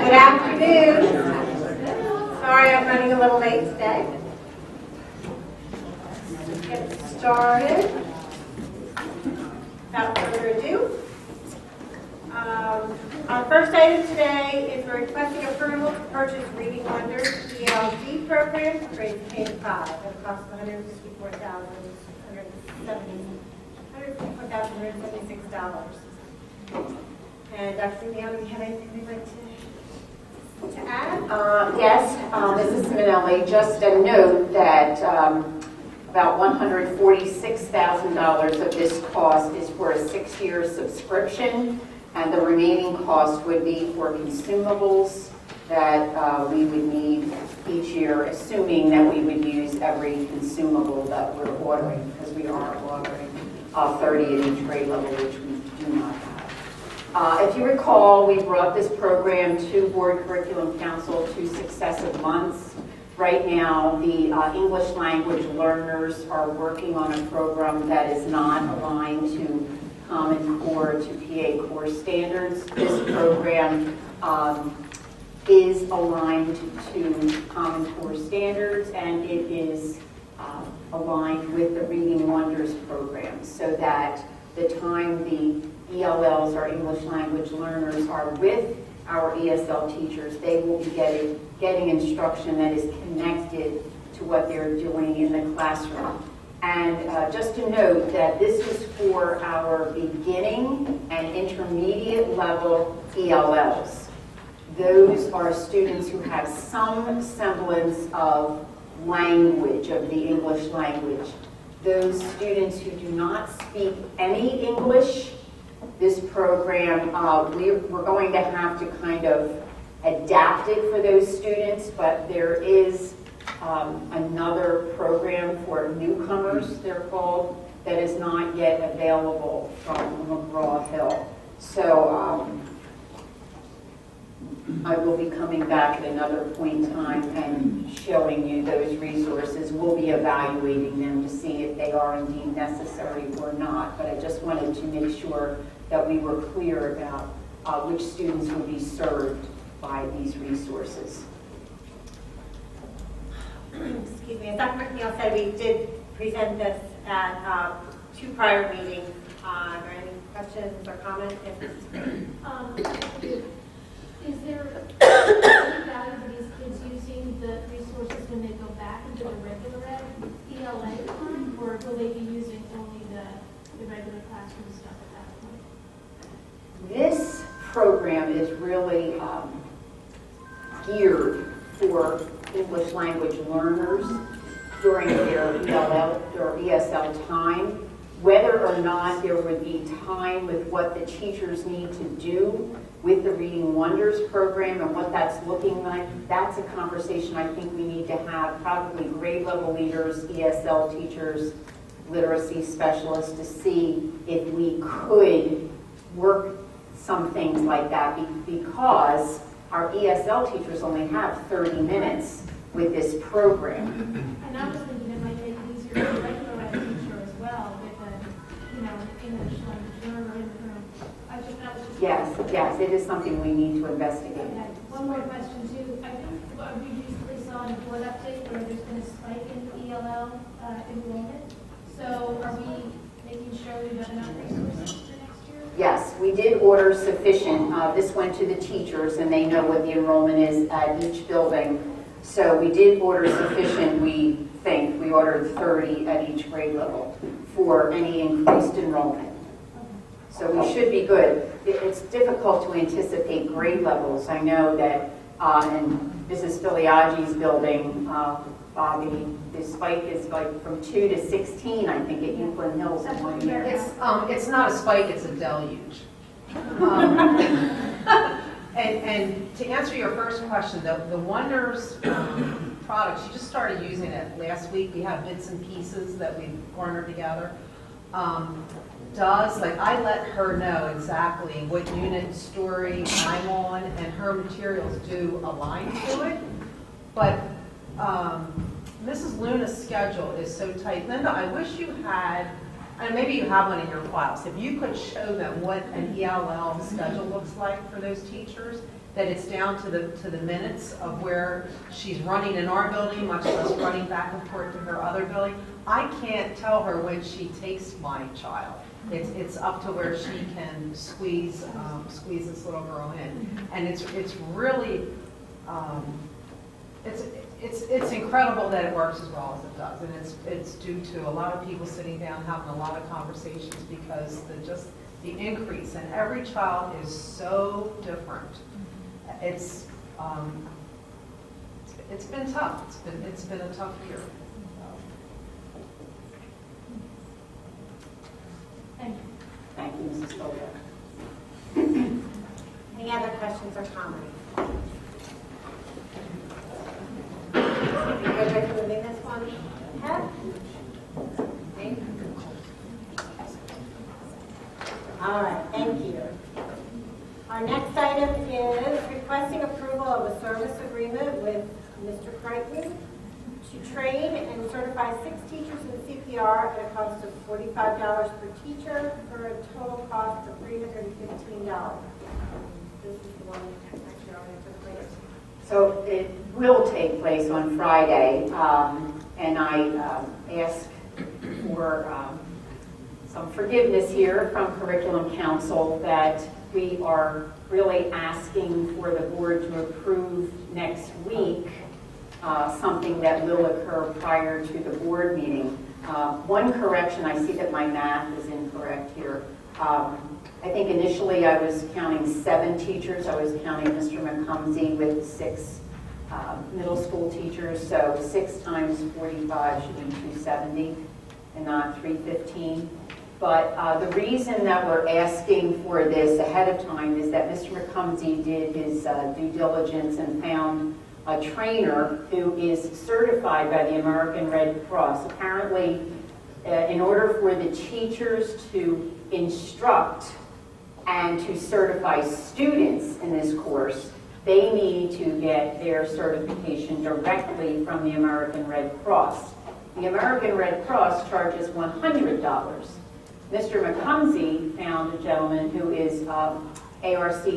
Good afternoon. Sorry I'm running a little late today. Let's get started. Without further ado, our first item today is we're requesting approval to purchase Reading Wonders ELD program for grades K-5 at a cost of $154,176. And Dr. Leon, do you have anything you'd like to add? Yes, Mrs. Minelli, just a note that about $146,000 of this cost is for a 6-year subscription, and the remaining cost would be for consumables that we would need each year, assuming that we would use every consumable that we're ordering, because we are ordering 30 at each grade level, which we do not have. If you recall, we brought this program to Board Curriculum Council 2 successive months. Right now, the English language learners are working on a program that is not aligned to Common Core, to PA Core standards. This program is aligned to Common Core standards, and it is aligned with the Reading Wonders program, so that the time the ELLs, our English language learners, are with our ESL teachers, they will be getting instruction that is connected to what they're doing in the classroom. And just to note that this is for our beginning and intermediate level ELLs. Those are students who have some semblance of language, of the English language. Those students who do not speak any English, this program, we're going to have to kind of adapt it for those students, but there is another program for newcomers, they're called, that is not yet available from McGraw-Hill. So I will be coming back at another point in time and showing you those resources. We'll be evaluating them to see if they are indeed necessary or not, but I just wanted to make sure that we were clear about which students would be served by these resources. Excuse me, as Dr. McNeil said, we did present this at 2 prior meetings. Are there any questions or comments? Is there any value to these kids using the resources when they go back into the regular ed ELA time, or will they be using only the regular classroom stuff at that point? This program is really geared for English language learners during their ELL or ESL time. Whether or not there would be time with what the teachers need to do with the Reading Wonders program and what that's looking like, that's a conversation I think we need to have, probably grade level leaders, ESL teachers, literacy specialists, to see if we could work some things like that, because our ESL teachers only have 30 minutes with this program. And I was thinking it might make it easier for a regular ed teacher as well, with an English language learner in the room. That was just Yes, it is something we need to investigate. okay. One more question too. I think we recently saw in a board update where there's been a spike in ELL enrollment. So are we making sure we have enough resources for next year? Yes, we did order sufficient. This went to the teachers, and they know what the enrollment is at each building. So we did order sufficient, we think. We ordered 30 at each grade level for any increased enrollment. So we should be good. It's difficult to anticipate grade levels. I know that in Mrs. Filiaggi's building, Bobby, the spike is like from 2 to 16, I think, at Euclid Hills in 1 year. It's not a spike, it's a deluge. And to answer your first question, the Wonders products, you just started using it last week. We have bits and pieces that we've garnered together. I let her know exactly what unit story I'm on, and her materials do align to it. But Mrs. Luna's schedule is so tight. Linda, I wish you had, and maybe you have one in your files, if you could show them what an ELL schedule looks like for those teachers, that it's down to the minutes of where she's running in our building, much less running back and forth to her other building. I can't tell her when she takes my child. It's up to where she can squeeze this little girl in. And it's really, it's incredible that it works as well as it does. And it's due to a lot of people sitting down, having a lot of conversations, because the increase, and every child is so different. It's been tough. It's been a tough year. Thank you. Thank you, Mrs. Bolduc. Any other questions or comments? You good with moving this one ahead? Okay. All right, thank you. Our next item is requesting approval of a service agreement with Mr. Crichton to train and certify 6 teachers in CPR at a cost of $45 per teacher for a total cost of $315. This is the one that actually already took place. So it will take place on Friday, and I ask for some forgiveness here from Curriculum Council that we are really asking for the board to approve next week something that will occur prior to the board meeting. One correction, I see that my math is incorrect here. I think initially I was counting 7 teachers. I was counting Mr. McCumsey with 6 middle school teachers. So 6 times 45 should be 270 and not 315. But the reason that we're asking for this ahead of time is that Mr. McCumsey did his due diligence and found a trainer who is certified by the American Red Cross. Apparently, in order for the teachers to instruct and to certify students in this course, they need to get their certification directly from the American Red Cross. The American Red Cross charges $100. Mr. McCumsey found a gentleman who is ARC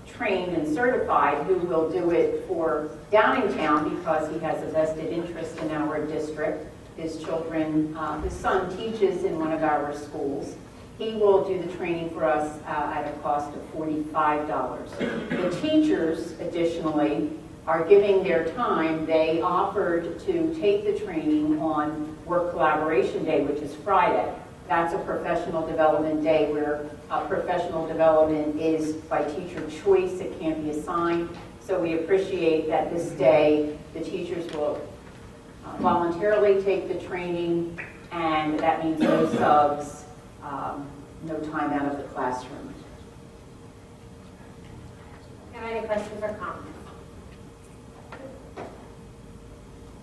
trained and certified who will do it for Downingtown because he has a vested interest in our district. His son teaches in one of our schools. He will do the training for us at a cost of $45. The teachers, additionally, are giving their time. They offered to take the training on Work Collaboration Day, which is Friday. That's a professional development day where professional development is by teacher choice. It can't be assigned. So we appreciate that this day the teachers will voluntarily take the training, and that means no subs, no time out of the classroom. Have any questions or comments? I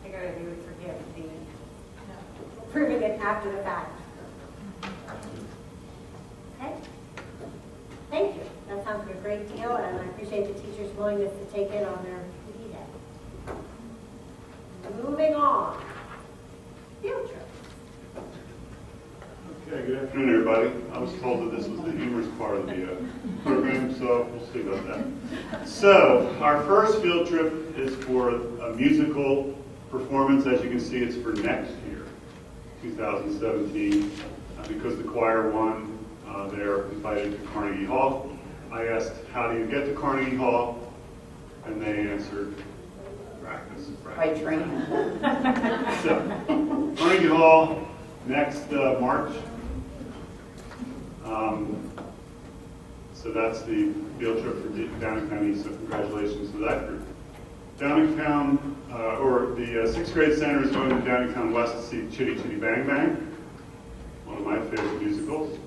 figured you would forgive the proving it after the fact. Okay. Thank you. That sounds like a great deal, and I appreciate the teachers' willingness to take it on their PD day. Moving on. Field trip. Okay, good afternoon, everybody. I was told that this was the humorous part of the program, so we'll see about that. So, our first field trip is for a musical performance. As you can see, it's for next year, 2017. Because the choir won, they're invited to Carnegie Hall. I asked, how do you get to Carnegie Hall? And they answered, practice. By training. So, Carnegie Hall next March. So that's the field trip for Downingtown East, so congratulations to that group. Downingtown, or the 6th grade center is going to Downingtown West to see Chitty Chitty Bang Bang, one of my favorite musicals,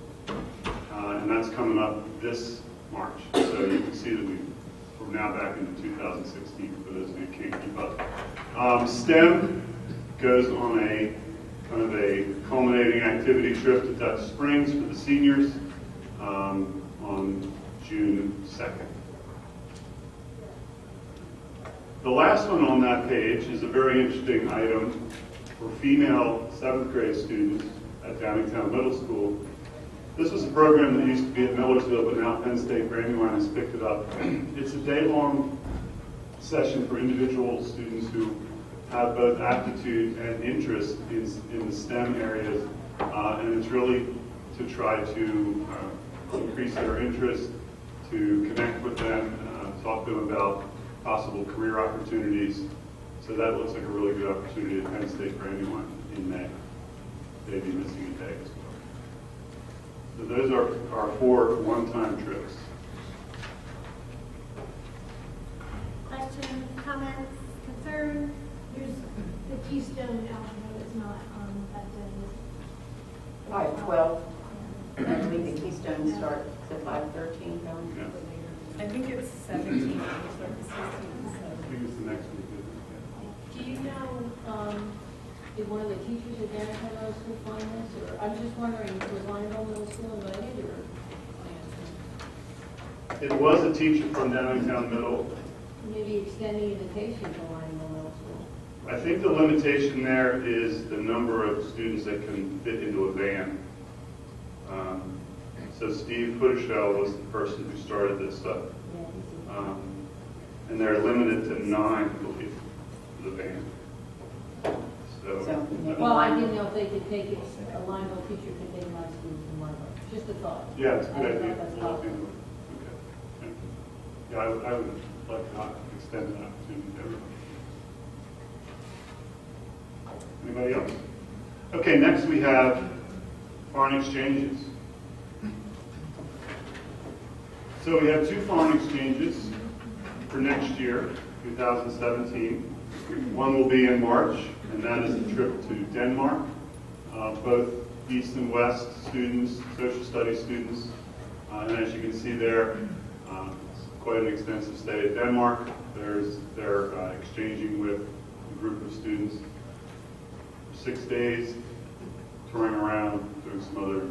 and that's coming up this March. So you can see that we're now back into 2016 for those of you who can't keep up. STEM goes on a kind of a culminating activity trip to Dutch Springs for the seniors on June 2nd. The last one on that page is a very interesting item for female 7th grade students at Downingtown Middle School. This was a program that used to be at Millersville, but now Penn State Brandywine has picked it up. It's a day-long session for individual students who have both aptitude and interest in the STEM areas, and it's really to try to increase their interest, to connect with them, talk to them about possible career opportunities. So that looks like a really good opportunity at Penn State Brandywine in May. They'd be missing a day as well. So those are our 4 one-time trips. Questions, comments, concerns? There's the Keystone Algebra is not on that day. 5:12, and I believe the Keystone starts at 5:13, Yeah. I think it's 17. I think it's the next week. Do you know, did one of the teachers at Daniel Middle School find this, or, I'm just wondering, was Lionel Middle School invited, or? It was a teacher from Downingtown Middle. Maybe extend the invitation to Lionel Middle School? I think the limitation there is the number of students that can fit into a van. So Steve Pudischel was the person who started this stuff. And they're limited to 9, I believe, for the van. So, Well, I didn't know if they could take it, a Lionel teacher could take my students from Lionel, just a thought. Yeah, it's a I good don't know idea. if that's A lot of possible. people- okay. Yeah, I would like to extend that opportunity to everybody. Anybody else? Okay, next we have foreign exchanges. So we have 2 foreign exchanges for next year, 2017. One will be in March, and that is the trip to Denmark. Both East and West students, social studies students, and as you can see there, it's quite an extensive stay at Denmark. They're exchanging with a group of students for 6 days, touring around, doing some other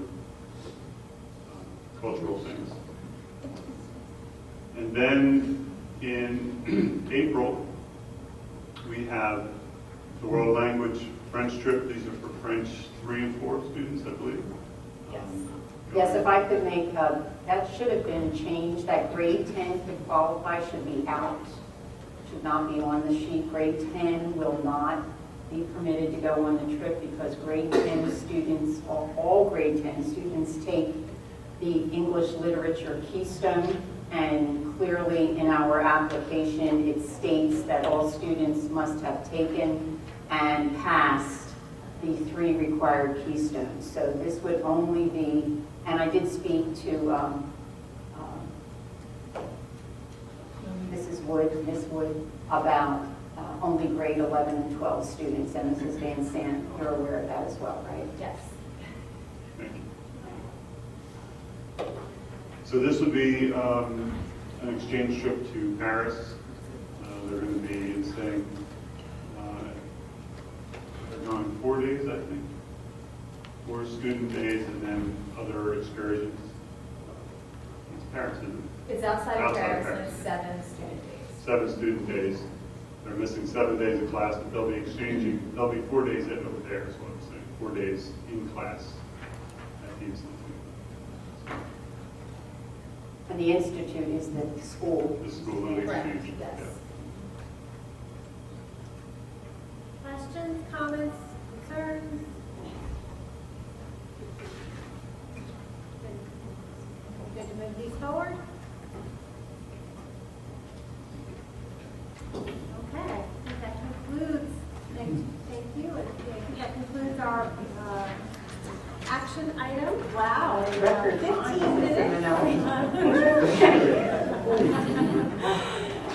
cultural things. And then in April, we have the world language French trip. These are for French 3 and 4 students, I believe. Yes. Yes, if I could make, that should have been changed, that grade 10 to qualify should be out, should not be on the sheet. Grade 10 will not be permitted to go on the trip because grade 10 students, all grade 10 students take the English Literature Keystone, and clearly in our application, it states that all students must have taken and passed the 3 required keystones. So this would only be, and I did speak to Mrs. Wood, Ms. Wood, about only grade 11 and 12 students, and Mrs. Van Sant, you're aware of that as well, right? Yes. Thank you. So this would be an exchange trip to Paris. They're going to be staying, they're going 4 days, I think. 4 student days and then other excursions. It's Paris, isn't it? It's outside of Outside of Paris, and Paris. it's 7 student days. 7 student days. They're missing 7 days of class, but they'll be exchanging, they'll be 4 days in over there is what I'm saying. 4 days in class at the institute. And the institute is the school. The school and Correct, exchange. yes. Yeah. Questions, comments, concerns? Good to move these forward? Okay, I think that concludes, thank you, I think that concludes our action item. Wow. Record 15 time, minutes.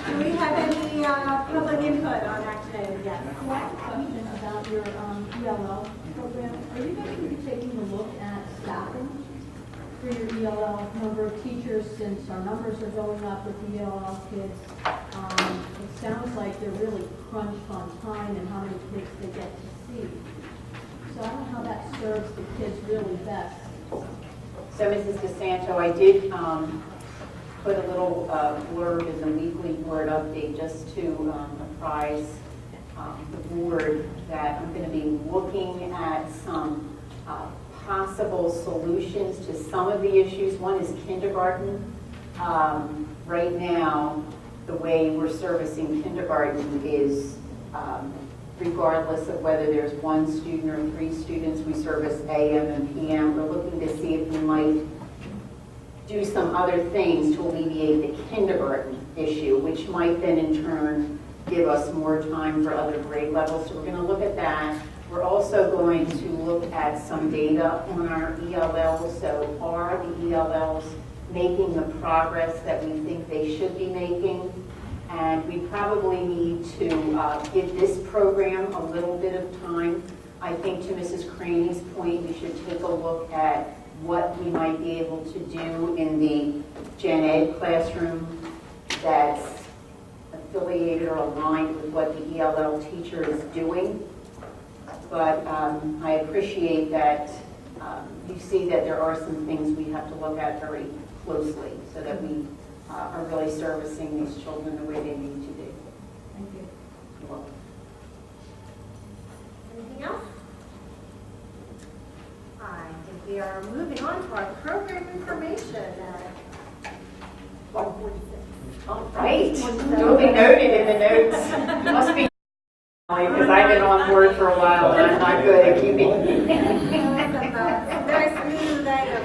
Do we have any public input on action items yet? So I have a question about your ELL program. Are you going to be taking a look at staffing for your ELL number of teachers, since our numbers are going up with the ELL kids? It sounds like they're really crunched on time and how many kids they get to see. So I don't know how that serves the kids really best. So Mrs. DeSanto, I did put a little blurb in the weekly board update just to apprise the board that I'm going to be looking at some possible solutions to some of the issues. One is kindergarten. Right now, the way we're servicing kindergarten is regardless of whether there's one student or 3 students, we service AM and PM. We're looking to see if we might do some other things to alleviate the kindergarten issue, which might then in turn give us more time for other grade levels. So we're going to look at that. We're also going to look at some data on our ELLs. So are the ELLs making the progress that we think they should be making? And we probably need to give this program a little bit of time. I think to Mrs. Craney's point, we should take a look at what we might be able to do in the Gen Ed classroom that's affiliated or aligned with what the ELL teacher is doing. But I appreciate that you see that there are some things we have to look at very closely so that we are really servicing these children the way they need to be. Thank you. You're welcome. Anything else? I think we are moving on to our program information at 1:46. All right, duly noted in the notes. Must be because I've been on board for a while and I'm not good at keeping. Very smooth item.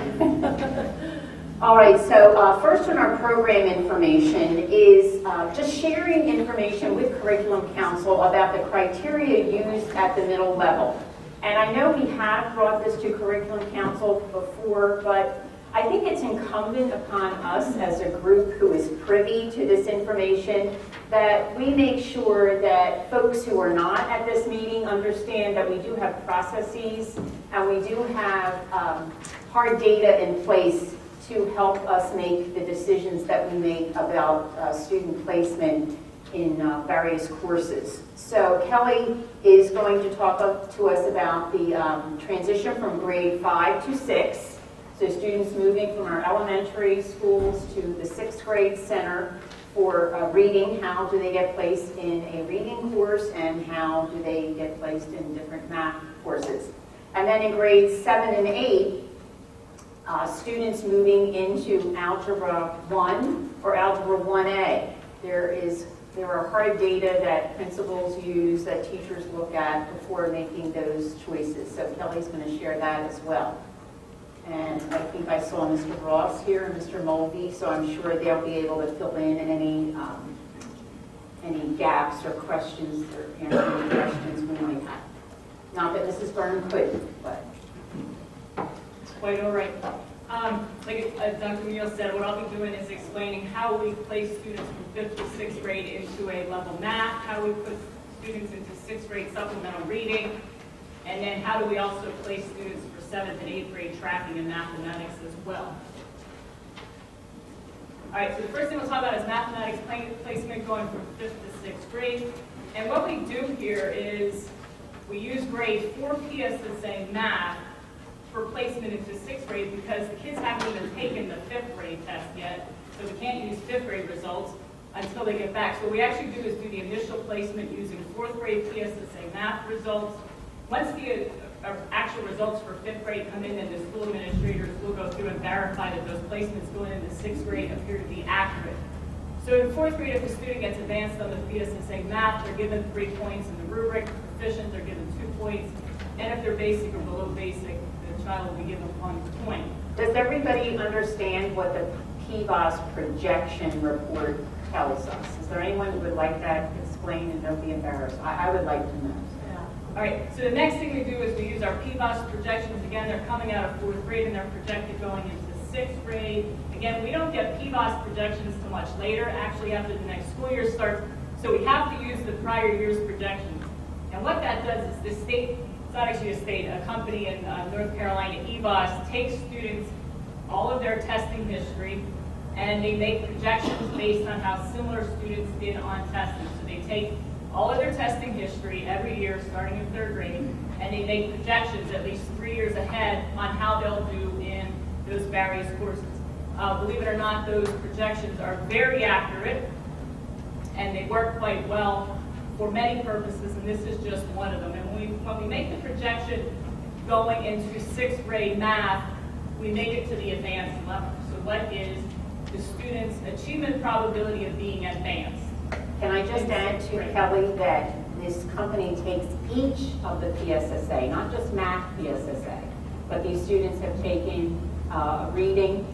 All right, so first on our program information is just sharing information with Curriculum Council about the criteria used at the middle level. And I know we have brought this to Curriculum Council before, but I think it's incumbent upon us as a group who is privy to this information that we make sure that folks who are not at this meeting understand that we do have processes and we do have hard data in place to help us make the decisions that we make about student placement in various courses. So Kelly is going to talk to us about the transition from grade 5 to 6. So students moving from our elementary schools to the 6th grade center for reading. How do they get placed in a reading course and how do they get placed in different math courses? And then in grades 7 and 8, students moving into Algebra 1 or Algebra 1A. There are hard data that principals use, that teachers look at before making those choices. So Kelly's going to share that as well. And I think I saw Mr. Ross here and Mr. Mulvey, so I'm sure they'll be able to fill in any gaps or questions or answer any questions we might have. Not that Mrs. Byrne couldn't, but. It's quite all right. Like Dr. Neal said, what I'll be doing is explaining how we place students from 5th to 6th grade into a level math, how we put students into 6th grade supplemental reading, and then how do we also place students for 7th and 8th grade tracking and mathematics as well. All right, so the first thing we'll talk about is mathematics placement going from 5th to 6th grade. And what we do here is we use grade 4 PSSA math for placement into 6th grade because the kids haven't even taken the 5th grade test yet, so we can't use 5th grade results until they get back. So what we actually do is do the initial placement using 4th grade PSSA math results. Once the actual results for 5th grade come in, then the school administrators will go through and verify that those placements going into 6th grade appear to be accurate. So in 4th grade, if the student gets advanced on the PSSA math, they're given 3 points in the rubric. Proficient, they're given 2 points. And if they're basic or below basic, the child will be given 1 point. Does everybody understand what the PBOS projection report tells us? Is there anyone who would like that explained, and don't be embarrassed? I would like to know. All right, so the next thing we do is we use our PBOS projections. Again, they're coming out of 4th grade and they're projected going into 6th grade. Again, we don't get PBOS projections until much later, actually after the next school year starts. So we have to use the prior year's projections. And what that does is the state, it's not actually a state, a company in North Carolina, EBOS, takes students, all of their testing history, and they make projections based on how similar students did on testing. So they take all of their testing history every year, starting in 3rd grade, and they make projections at least 3 years ahead on how they'll do in those various courses. Believe it or not, those projections are very accurate, and they work quite well for many purposes, and this is just one of them. And when we make the projection, going into sixth grade math, we make it to the advanced level. So what is the student's achievement probability of being advanced? Can I just add to Kelly that this company takes each of the PSSA, not just math PSSA, but these students have taken reading,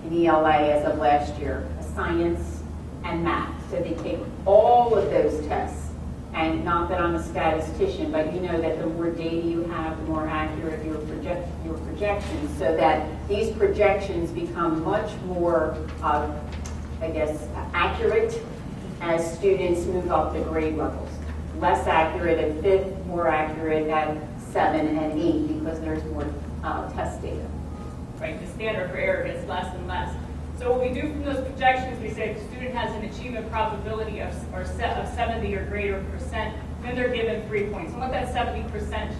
an ELA as of last year, science, and math. So they take all of those tests. And not that I'm a statistician, but you know that the more data you have, the more accurate your projections, so that these projections become much more, accurate as students move up the grade levels. Less accurate at 5th, more accurate at 7 and 8 because there's more test data. Right, the standard for error gets less and less. So what we do from those projections, we say if the student has an achievement probability of 70 or greater percent, then they're given 3 points. And what that 70%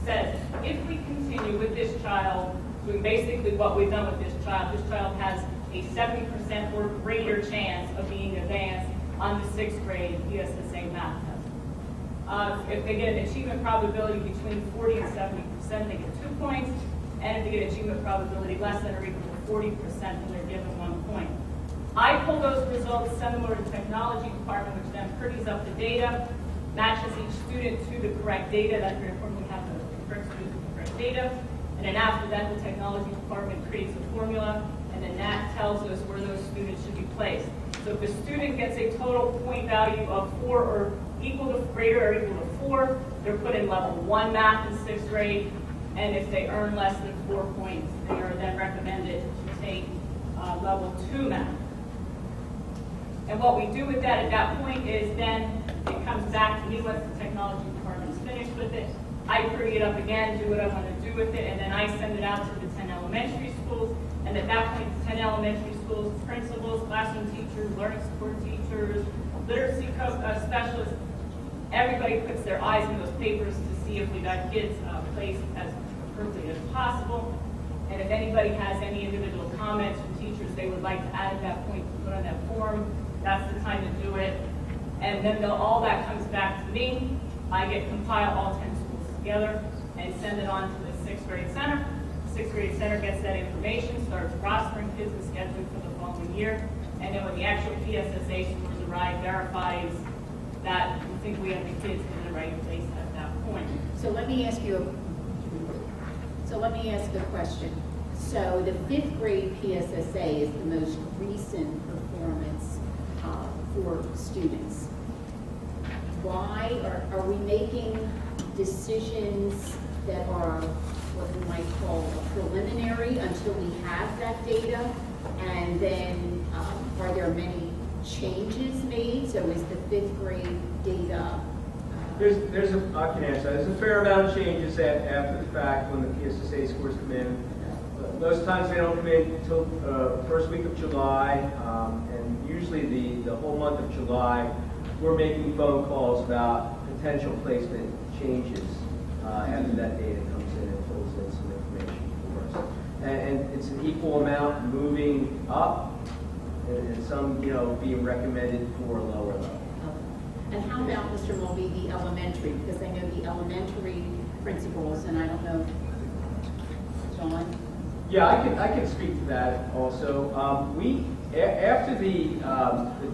says, if we continue with this child doing basically what we've done with this child has a 70% or greater chance of being advanced on the 6th grade PSSA math test. If they get an achievement probability between 40 and 70%, they get 2 points. And if they get achievement probability less than or equal to 40%, then they're given 1 point. I pull those results, send them over to the technology department, which then pretties up the data, matches each student to the correct data. That's very important. We have the correct student with the correct data. And then after that, the technology department creates a formula, and then that tells us where those students should be placed. So if a student gets a total point value of 4 or equal to, greater or equal to 4, they're put in level 1 math in 6th grade. And if they earn less than 4 points, they are then recommended to take level 2 math. And what we do with that at that point is then it comes back to me once the technology department is finished with it. I pretty it up again, do what I want to do with it, and then I send it out to the 10 elementary schools. And at that point, the 10 elementary schools, principals, classroom teachers, learning support teachers, literacy specialists, everybody puts their eyes in those papers to see if we got kids placed as appropriate as possible. And if anybody has any individual comments from teachers they would like to add at that point to put on that form, that's the time to do it. And then all that comes back to me. I compile all 10 schools together and send it on to the 6th grade center. The 6th grade center gets that information, starts rostering kids and scheduling for the following year. And then when the actual PSSA scores arrive, verifies that we think we have the kids in the right place at that point. So let me ask you a question. So the 5th grade PSSA is the most recent performance for students. Why are we making decisions that are what we might call preliminary until we have that data? And then are there many changes made? So is the 5th grade data? I can answer that. There's a fair amount of changes after the fact when the PSSA scores come in. Most times they don't come in until first week of July, and usually the whole month of July, we're making phone calls about potential placement changes after that data comes in and fills in some information for us. And it's an equal amount moving up, and some, being recommended for a lower level. And how about, Mr. Mulvey, the elementary? Because I know the elementary principals, and I don't know, John? Yeah, I can speak to that also. After the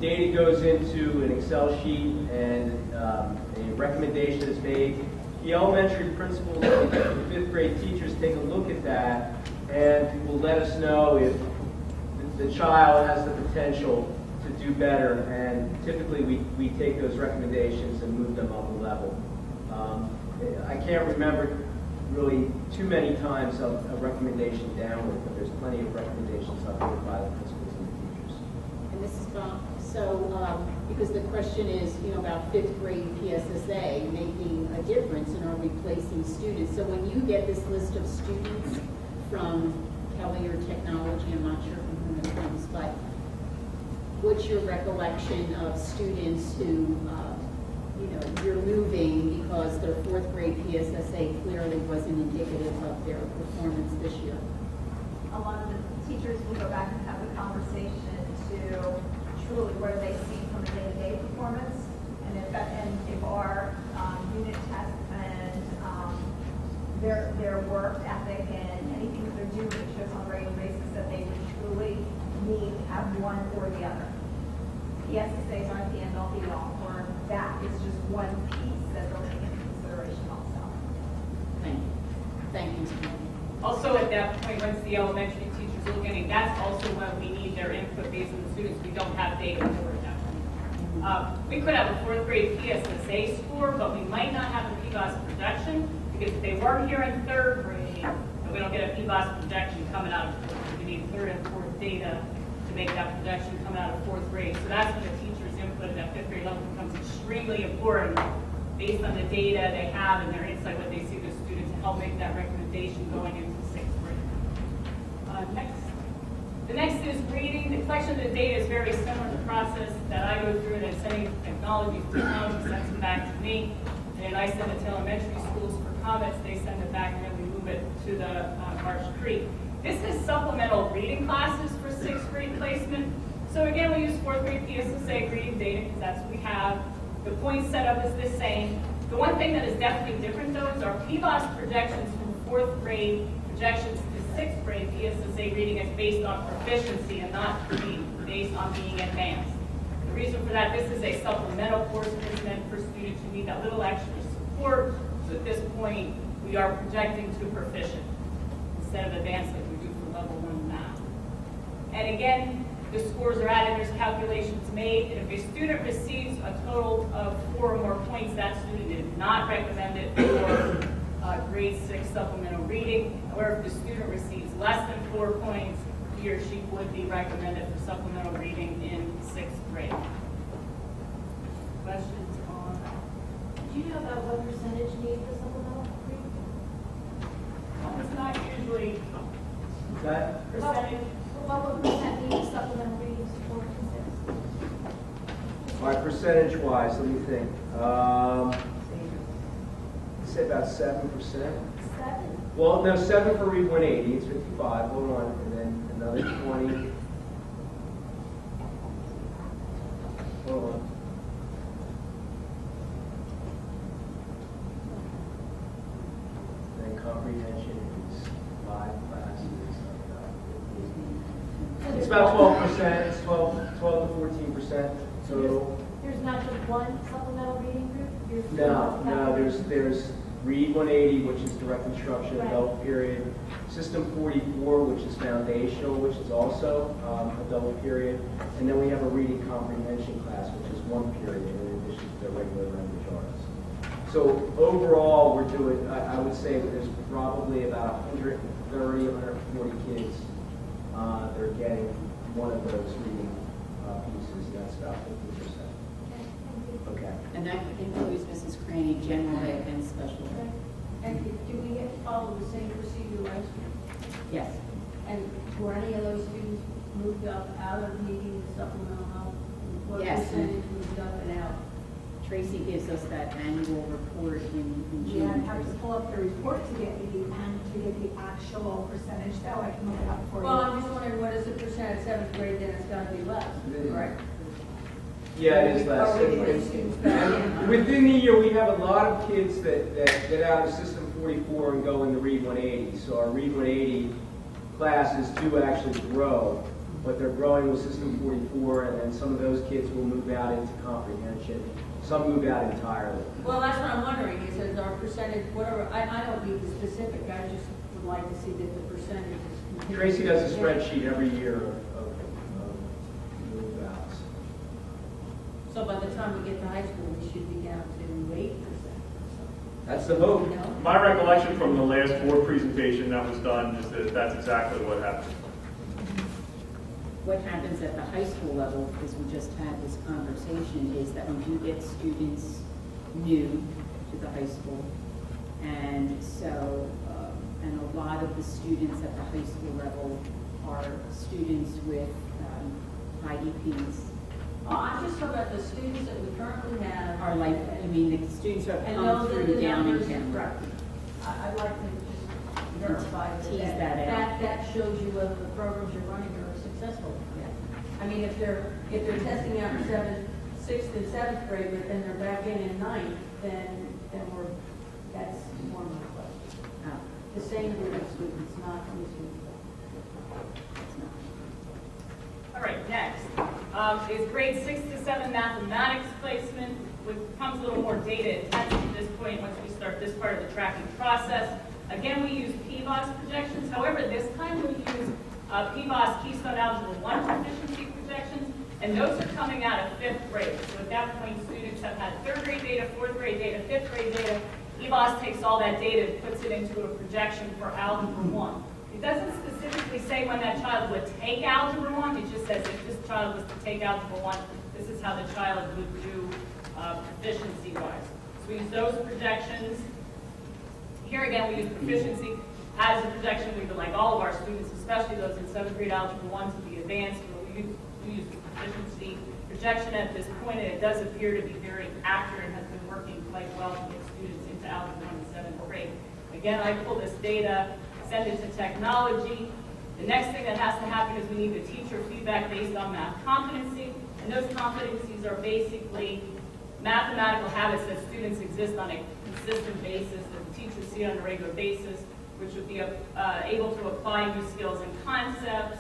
data goes into an Excel sheet and a recommendation is made, the elementary principals and the 5th grade teachers take a look at that and will let us know if the child has the potential to do better, and typically we take those recommendations and move them up a level. I can't remember really too many times of a recommendation downward, but there's plenty of recommendations upward by the principals and the teachers. And Mrs. Bach, so because the question is, about 5th grade PSSA making a difference in our replacing students. So when you get this list of students from Kelly or Technology, I'm not sure from whom it comes, but what's your recollection of students who, you're moving because their 4th grade PSSA clearly wasn't indicative of their performance this year? A lot of the teachers will go back and have a conversation to truly where they see from a day-to-day performance, and if our unit test and their work ethic and anything that they're doing shows on a regular basis that they would truly need to have one or the other. PSSAs aren't the end all be all, or that is just one piece that they'll take into consideration also. Thank you. Thank you, Ms. Moore. Also, at that point, once the elementary teachers look at it, that's also when we need their input based on the students. We don't have data for that. We could have a fourth grade PSSA score, but we might not have a PBOS projection, because if they weren't here in third grade, and we don't get a PBOS projection coming out of fourth grade. We need third and fourth data to make that projection come out of fourth grade. So that's when the teacher's input at that fifth grade level becomes extremely important, based on the data they have and their insight, what they see the student, to help make that recommendation going into sixth grade. The next is reading. The collection of the data is very similar to the process that I go through, and sending technologies to them, sends them back to me, and I send it to elementary schools for comments. They send it back, and then we move it to the Marsh Creek. This is supplemental reading classes for sixth grade placement. So again, we use fourth grade PSSA reading data because that's what we have. The point setup is the same. The one thing that is definitely different, though, is our PBOS projections from fourth grade projections to sixth grade PSSA reading is based on proficiency and not based on being advanced. The reason for that, this is a supplemental course that is meant for students who need that little extra support. So at this point, we are projecting to proficient instead of advanced like we do for level 1 math. And again, the scores are added, there's calculations made, and if a student receives a total of 4 or more points, that student is not recommended for grade 6 supplemental reading. However, if the student receives less than 4 points, he or she would be recommended for supplemental reading in 6th grade. Questions on that? Do you know about what percentage need the supplemental reading? It's not usually That, percentage. What would percent need supplemental readings for all right, percentage-wise, let me think. Say about 7%. 7? Well, no, 7 for read 180, it's 55, hold on, and then another 20. Hold on. Then comprehension is 5 classes. It's about 12%, it's 12 to 14% total. There's not just one supplemental reading group? No, there's Read 180, which is direct instruction, Right. adult period. System 44, which is foundational, which is also adult period. And then we have a reading comprehension class, which is 1 period in addition to the regular language arts. So overall, we're doing, I would say that there's probably about 130, 140 kids that are getting one of those reading pieces, and that's about 50%. Okay. And that includes Mrs. Craney, general ed, and special ed. And do we have to follow the same procedure as? Yes. And were any of those students moved up out of needing supplemental help? What Yes. percentage moved up and out? Tracy gives us that annual report in Yeah, June. I have to pull up the report to get the actual percentage though. I can look it up for you. Well, I'm just wondering, what is the percent at 7th grade, then it's gotta be less, right? Yeah, it is less. Are we putting students back in? And within the year, we have a lot of kids that get out of System 44 and go into Read 180. So our Read 180 classes do actually grow, but they're growing with System 44, and then some of those kids will move out into comprehension. Some move out entirely. Well, that's what I'm wondering, is our percentage, whatever, I don't need the specific, I just would like to see that the percentage is. Tracy does a spreadsheet every year of move outs. So by the time we get to high school, we should be down to 8%. That's the hope. No? My recollection from the last board presentation that was done is that that's exactly what happened. What happens at the high school level, because we just had this conversation, is that we do get students new to the high school. And so, and a lot of the students at the high school level are students with IEPs. Oh, I'm just talking about the students that we currently have. Are like, you mean the students who have And come those are through the numbers, Downingtown? right. I'd like to just verify Tease that. that out. That shows you whether the programs you're running are successful. I mean, if they're testing out in 6th and 7th grade, but then they're back in 9th, then that's more my question. the same group of students, not using. All right, next is grade 6 to 7 mathematics placement, which becomes a little more data intensive at this point once we start this part of the tracking process. Again, we use PBOS projections. However, this time we use PBOS Keystone Algebra 1 proficiency projections, and those are coming out of 5th grade. So at that point, students have had 3rd grade data, 4th grade data, 5th grade data. PBOS takes all that data and puts it into a projection for Algebra 1. It doesn't specifically say when that child would take Algebra 1, it just says if this child was to take Algebra 1, this is how the child would do proficiency-wise. So we use those projections. Here again, we use proficiency as a projection. We would like all of our students, especially those in 7th grade Algebra 1, to be advanced. But we use the proficiency projection at this point, and it does appear to be very accurate and has been working quite well to get students into Algebra 1 in 7th grade. Again, I pull this data, send it to technology. The next thing that has to happen is we need the teacher feedback based on math competency. And those competencies are basically mathematical habits that students exist on a consistent basis, that the teachers see on a regular basis, which would be able to apply new skills and concepts,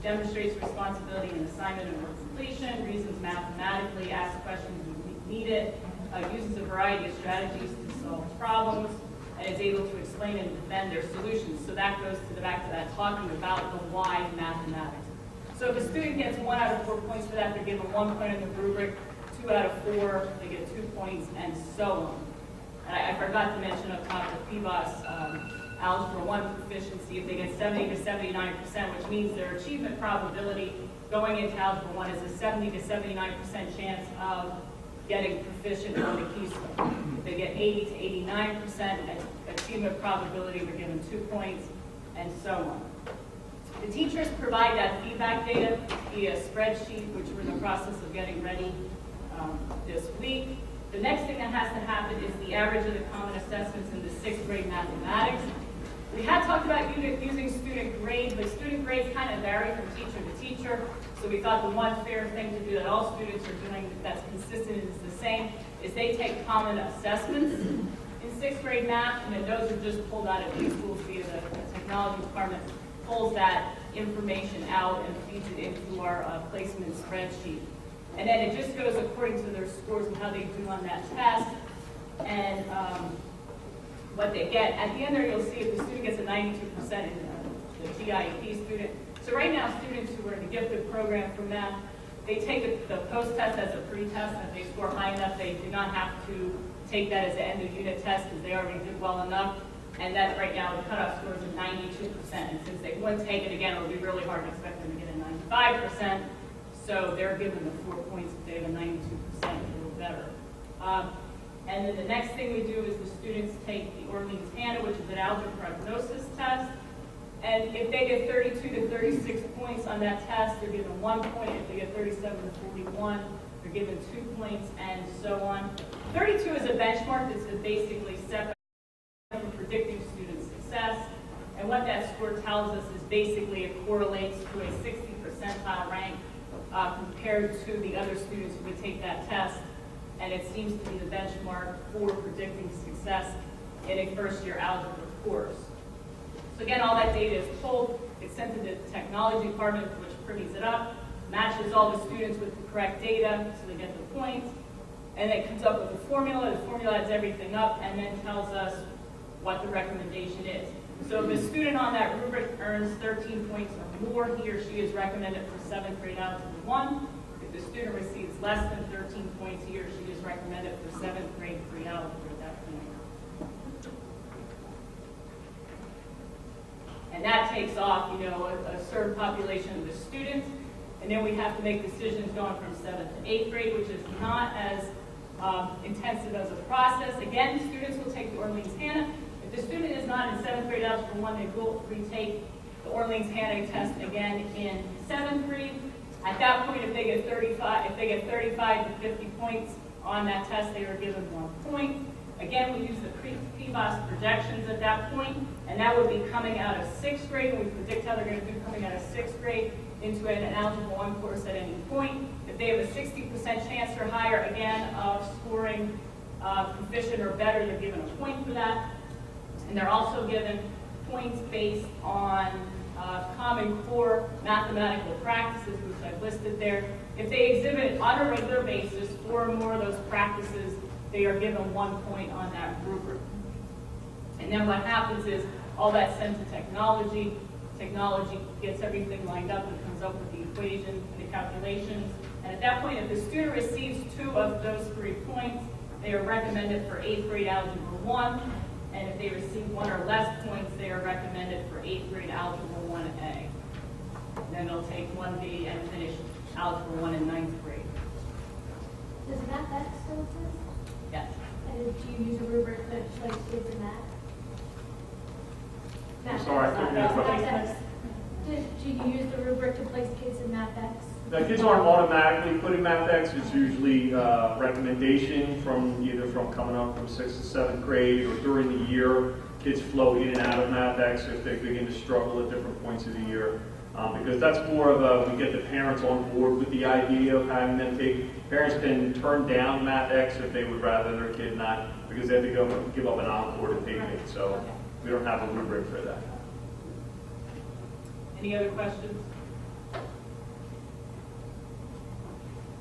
demonstrates responsibility in assignment and work completion, reasons mathematically, asks questions when needed, uses a variety of strategies to solve problems, and is able to explain and defend their solutions. So that goes to the back to that talking about the why mathematics. So if a student gets 1 out of 4 points for that, they're given 1 point in the rubric, 2 out of 4, they get 2 points, and so on. And I forgot to mention up top the PBOS Algebra 1 proficiency, if they get 70 to 79%, which means their achievement probability going into Algebra 1 is a 70 to 79% chance of getting proficient on the Keystone. If they get 80 to 89% achievement probability, they're given 2 points, and so on. The teachers provide that feedback data via spreadsheet, which we're in the process of getting ready this week. The next thing that has to happen is the average of the common assessments in the 6th grade mathematics. We had talked about using student grades, but student grades kind of vary from teacher to teacher. So we thought the one fair thing to do that all students are doing that's consistent and is the same is they take common assessments in 6th grade math, and then those are just pulled out of schools via the technology department, pulls that information out and feeds it into our placement spreadsheet. And then it just goes according to their scores and how they do on that test, and what they get. At the end there, you'll see if the student gets a 92% in the TIEP student. So right now, students who are in the gifted program for math, they take the post-test as a pre-test, and if they score high enough, they do not have to take that as an end-of-unit test because they already did well enough. And that right now, the cutoff score is at 92%. And since they wouldn't take it again, it would be really hard to expect them to get a 95%. So they're given the 4 points if they have a 92%, a little better. And then the next thing we do is the students take the Orleans-Hannah, which is an algebra prognosis test. And if they get 32 to 36 points on that test, they're given 1 point. If they get 37 to 41, they're given 2 points, and so on. 32 is a benchmark that's basically set for predicting student success. And what that score tells us is basically it correlates to a 60 percentile rank compared to the other students who would take that test. And it seems to be the benchmark for predicting success in a first-year algebra course. So again, all that data is pulled, it's sent to the technology department, which pretties it up, matches all the students with the correct data, so they get the points, and it comes up with a formula. The formula adds everything up and then tells us what the recommendation is. So if a student on that rubric earns 13 points or more, he or she is recommended for 7th grade algebra 1. If the student receives less than 13 points, he or she is recommended for 7th grade pre-algebra at that point. And that takes off, a certain population of the students. And then we have to make decisions going from 7th to 8th grade, which is not as intensive as a process. Again, students will take the Orleans-Hannah. If the student is not in 7th grade algebra 1, they will retake the Orleans-Hannah test again in 7th grade. At that point, if they get 35 to 50 points on that test, they are given 1 point. Again, we use the PBOS projections at that point, and that would be coming out of 6th grade, and we predict how they're going to do coming out of 6th grade into an Algebra 1 course at any point. If they have a 60% chance or higher, again, of scoring proficient or better, they're given a point for that. And they're also given points based on Common Core mathematical practices, which I've listed there. If they exhibit on a regular basis 4 or more of those practices, they are given 1 point on that rubric. And then what happens is all that's sent to technology. Technology gets everything lined up and comes up with the equation, the calculations. And at that point, if the student receives 2 of those 3 points, they are recommended for 8th grade Algebra 1. And if they receive 1 or less points, they are recommended for 8th grade Algebra 1A. Then they'll take 1B and finish Algebra 1 in 9th grade. Does MathX still exist? Yes. And do you use a rubric that places kids in math? I'm sorry, I couldn't hear the question. MathX. Do you use the rubric to place kids in MathX? The kids aren't automatically put in MathX. It's usually recommendation from coming up from 6th to 7th grade or during the year. Kids flow in and out of MathX if they begin to struggle at different points of the year. Because that's more of we get the parents on board with the idea of having them take. Parents can turn down MathX if they would rather their kid not, because they have to give up an encore to take it. So we don't have a rubric for that. Any other questions?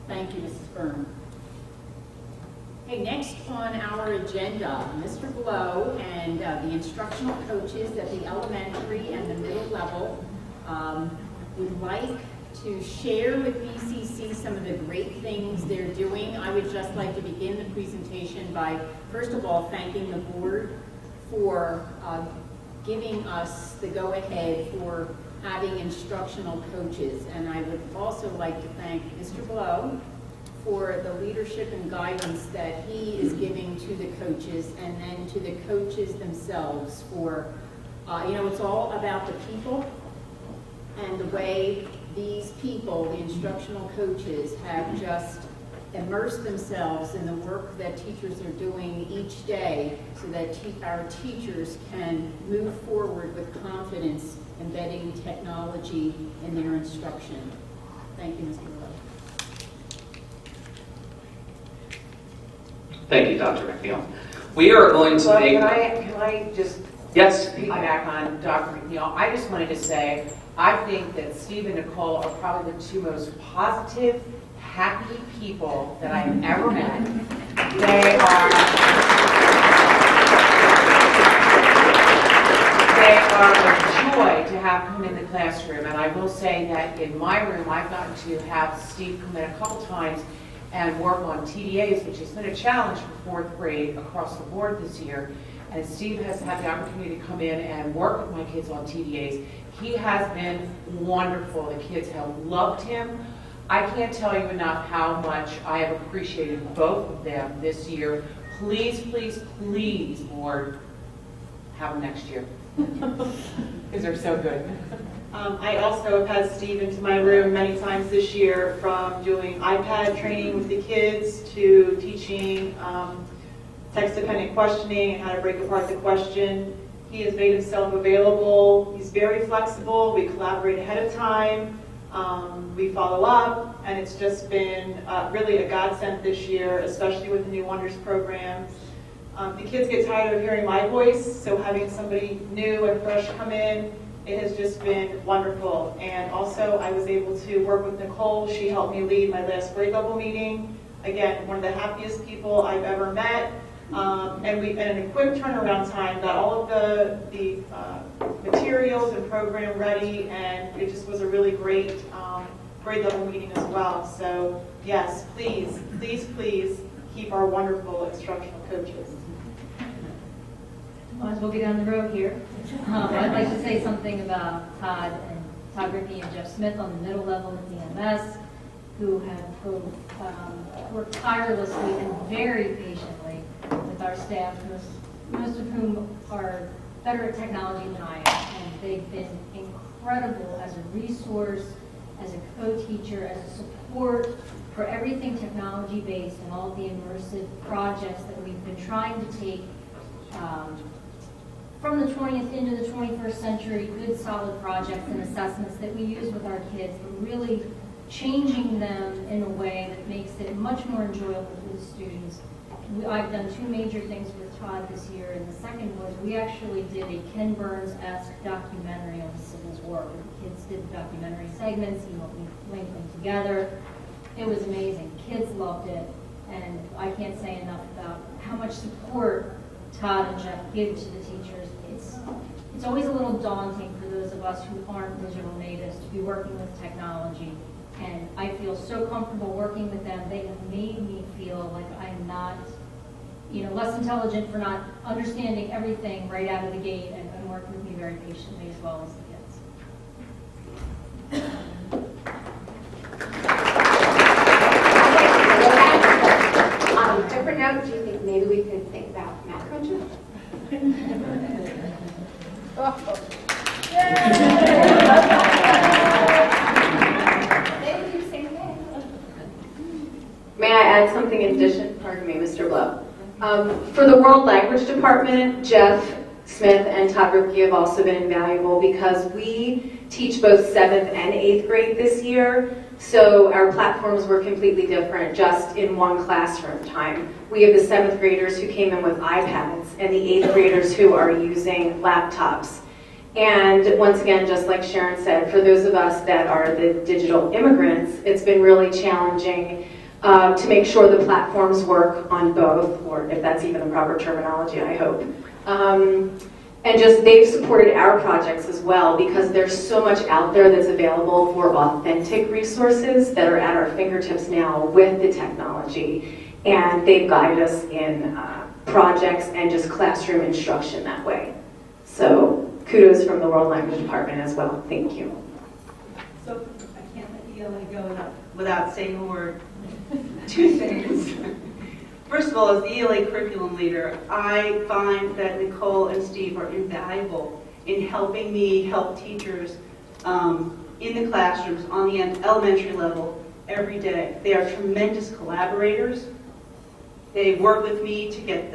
Thank you, Mrs. Byrne. Okay, next on our agenda, Mr. Blow and the instructional coaches at the elementary and the middle level would like to share with BCC some of the great things they're doing. I would just like to begin the presentation by, first of all, thanking the board for giving us the go-ahead for having instructional coaches. And I would also like to thank Mr. Blow for the leadership and guidance that he is giving to the coaches, and then to the coaches themselves for, it's all about the people and the way these people, the instructional coaches, have just immersed themselves in the work that teachers are doing each day so that our teachers can move forward with confidence, embedding technology in their instruction. Thank you, Mr. Blow. Thank you, Dr. McNeil. We are going to make... Can I just Yes. piggyback on Dr. McNeil? I just wanted to say, I think that Steve and Nicole are probably the 2 most positive, happy people that I've ever met. They are a joy to have come in the classroom. And I will say that in my room, I've gotten to have Steve come in a couple times and work on TDAs, which has been a challenge for 4th grade across the board this year. And Steve has had the opportunity to come in and work with my kids on TDAs. He has been wonderful. The kids have loved him. I can't tell you enough how much I have appreciated both of them this year. Please, please, please, Lord, have them next year. Because they're so good. I also have had Steve into my room many times this year, from doing iPad training with the kids to teaching text-dependent questioning and how to break apart the question. He has made himself available. He's very flexible. We collaborate ahead of time. We follow up, and it's just been really a godsend this year, especially with the New Wonders program. The kids get tired of hearing my voice, so having somebody new and fresh come in, it has just been wonderful. And also, I was able to work with Nicole. She helped me lead my last grade level meeting. Again, one of the happiest people I've ever met. And in a quick turnaround time, got all of the materials and program ready, and it just was a really great grade level meeting as well. So yes, please, please, please keep our wonderful instructional coaches. Might as well get down the road here. I'd like to say something about Todd Rickey and Jeff Smith on the middle level at DMS, who have both worked tirelessly and very patiently with our staff, most of whom are better at technology than I am. And they've been incredible as a resource, as a co-teacher, as a support for everything technology-based and all the immersive projects that we've been trying to take from the 20th into the 21st century, good solid projects and assessments that we use with our kids, but really changing them in a way that makes it much more enjoyable for the students, I've done two major things with Todd this year, and the second was we actually did a Ken Burns-esque documentary on Sybil's work. The kids did the documentary segments, he helped me link them together. It was amazing. Kids loved it, and I can't say enough about how much support Todd and Jeff give to the teachers. It's always a little daunting for those of us who aren't digital natives to be working with technology. And I feel so comfortable working with them. They have made me feel like I'm not, less intelligent for not understanding everything right out of the gate and working with me very patiently as well as the kids. On a different note, do you think maybe we could think about math cruncher? Maybe do the same thing. May I add something in addition? Pardon me, Mr. Blow. For the World Language Department, Jeff Smith and Todd Ripke have also been invaluable because we teach both 7th and 8th grade this year. So our platforms were completely different just in one classroom time. We have the 7th graders who came in with iPads and the 8th graders who are using laptops. And once again, just like Sharon said, for those of us that are the digital immigrants, it's been really challenging to make sure the platforms work on both, or if that's even the proper terminology, I hope. And just they've supported our projects as well because there's so much out there that's available for authentic resources that are at our fingertips now with the technology. And they've guided us in projects and just classroom instruction that way. So kudos from the World Language Department as well. Thank you. So I can't let ELA go without saying a word. Two things. First of all, as the ELA curriculum leader, I find that Nicole and Steve are invaluable in helping me help teachers in the classrooms on the elementary level every day. They are tremendous collaborators. They work with me to get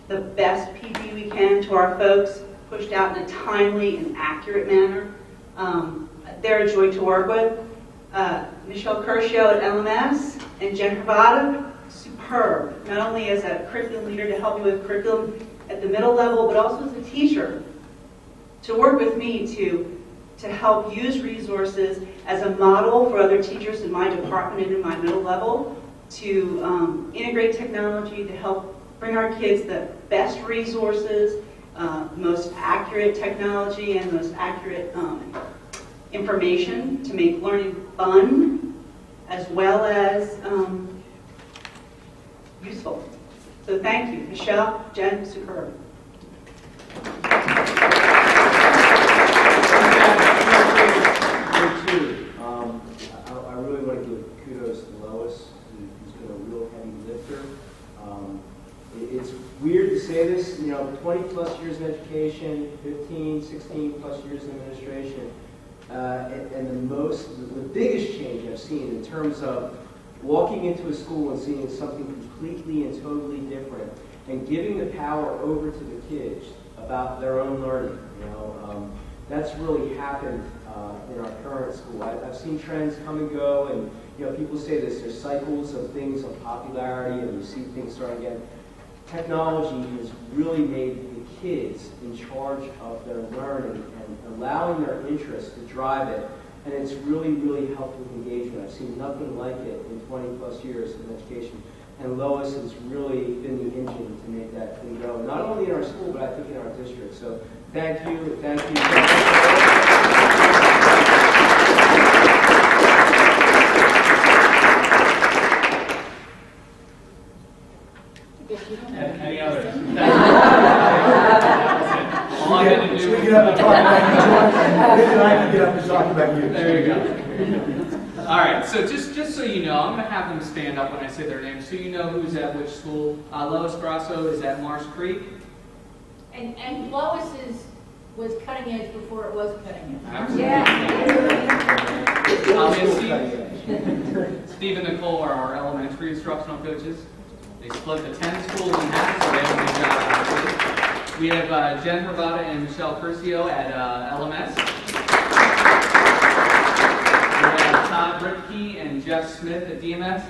the best PD we can to our folks, pushed out in a timely and accurate manner. They're a joy to work with. Michelle Curcio at LMS and Jen Hervada, superb, not only as a curriculum leader to help me with curriculum at the middle level, but also as a teacher to work with me to help use resources as a model for other teachers in my department and in my middle level to integrate technology to help bring our kids the best resources, most accurate technology, and most accurate information to make learning fun as well as useful. So thank you. Michelle, Jen, superb. I really want to give kudos to Lois, who's been a real heavy lifter. It's weird to say this, 20 plus years in education, 15, 16 plus years in administration, and the biggest change I've seen in terms of walking into a school and seeing something completely and totally different and giving the power over to the kids about their own learning. That's really happened in our current school. I've seen trends come and go, and people say this, there's cycles of things of popularity, and you see things starting again. Technology has really made the kids in charge of their learning and allowing their interests to drive it, and it's really, really helped with engagement. I've seen nothing like it in 20 plus years in education, and Lois has really been the engine to make that thing go, not only in our school, but I think in our district. So thank you, thank you. Any others? So we get up and talk about you. Then I can get up and talk about you. There you go. All right, so just so you know, I'm going to have them stand up when I say their names so you know who's at which school. Lois Grasso is at Marsh Creek. And Lois was cutting edge before it was cutting edge. Absolutely. Steve and Nicole are our elementary instructional coaches. They split the 10 schools in half, so they have a good job. We have Jen Hervada and Michelle Curcio at LMS. We have Todd Ripke and Jeff Smith at DMS.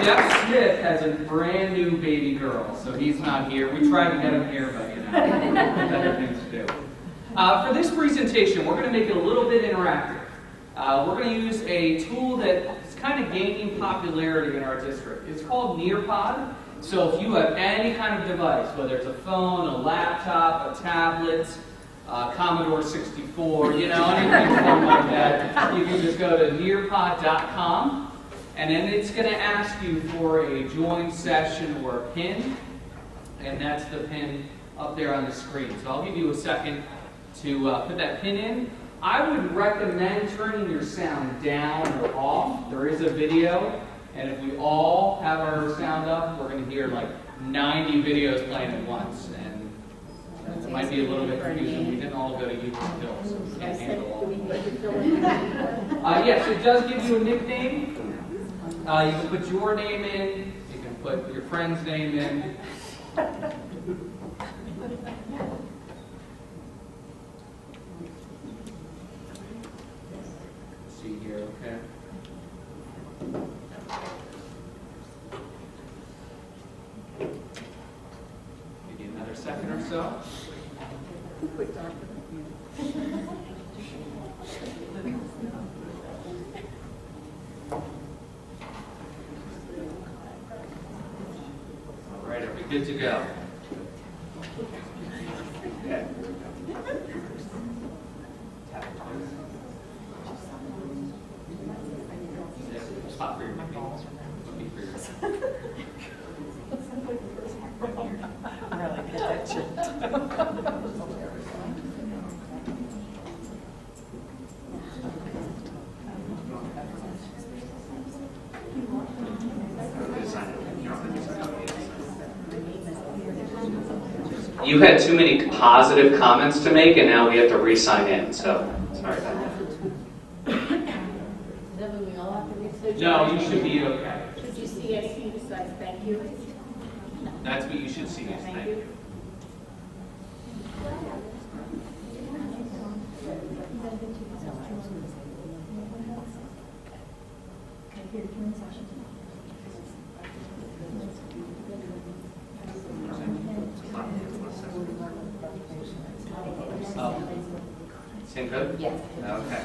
Jeff Smith has a brand new baby girl, so he's not here. We tried to get him here, but better things to do. For this presentation, we're going to make it a little bit interactive. We're going to use a tool that is kind of gaining popularity in our district. It's called Nearpod. So if you have any kind of device, whether it's a phone, a laptop, a tablet, Commodore 64, anything fun like that, you can just go to nearpod.com. And then it's going to ask you for a join session or a pin, and that's the pin up there on the screen. So I'll give you a second to put that pin in. I would recommend turning your sound down or off. There is a video, and if we all have our sound up, we're going to hear like 90 videos playing at once, and it might be a little bit confusing. We didn't all go to YouTube Hill, so we can't handle all of it. Yes, it does give you a nickname. You can put your name in, you can put your friend's name in. Let's see here, okay. Maybe another second or so. All right, are we good to go? Okay. Spot for your balls. Looking for your. Really get that shit. You had too many positive comments to make, and now we have to re-sign in, so sorry about that. No, you should be okay. Should you see CSC besides thank you? That's what you should see, yes, thank you. Oh, same code? Yes. Okay.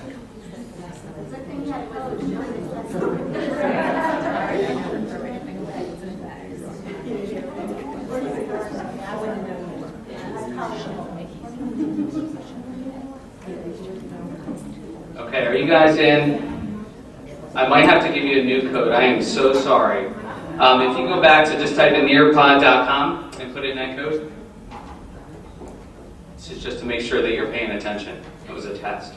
Okay, are you guys in? I might have to give you a new code. I am so sorry. If you go back to just type in nearpod.com and put in that code, this is just to make sure that you're paying attention. It was a test.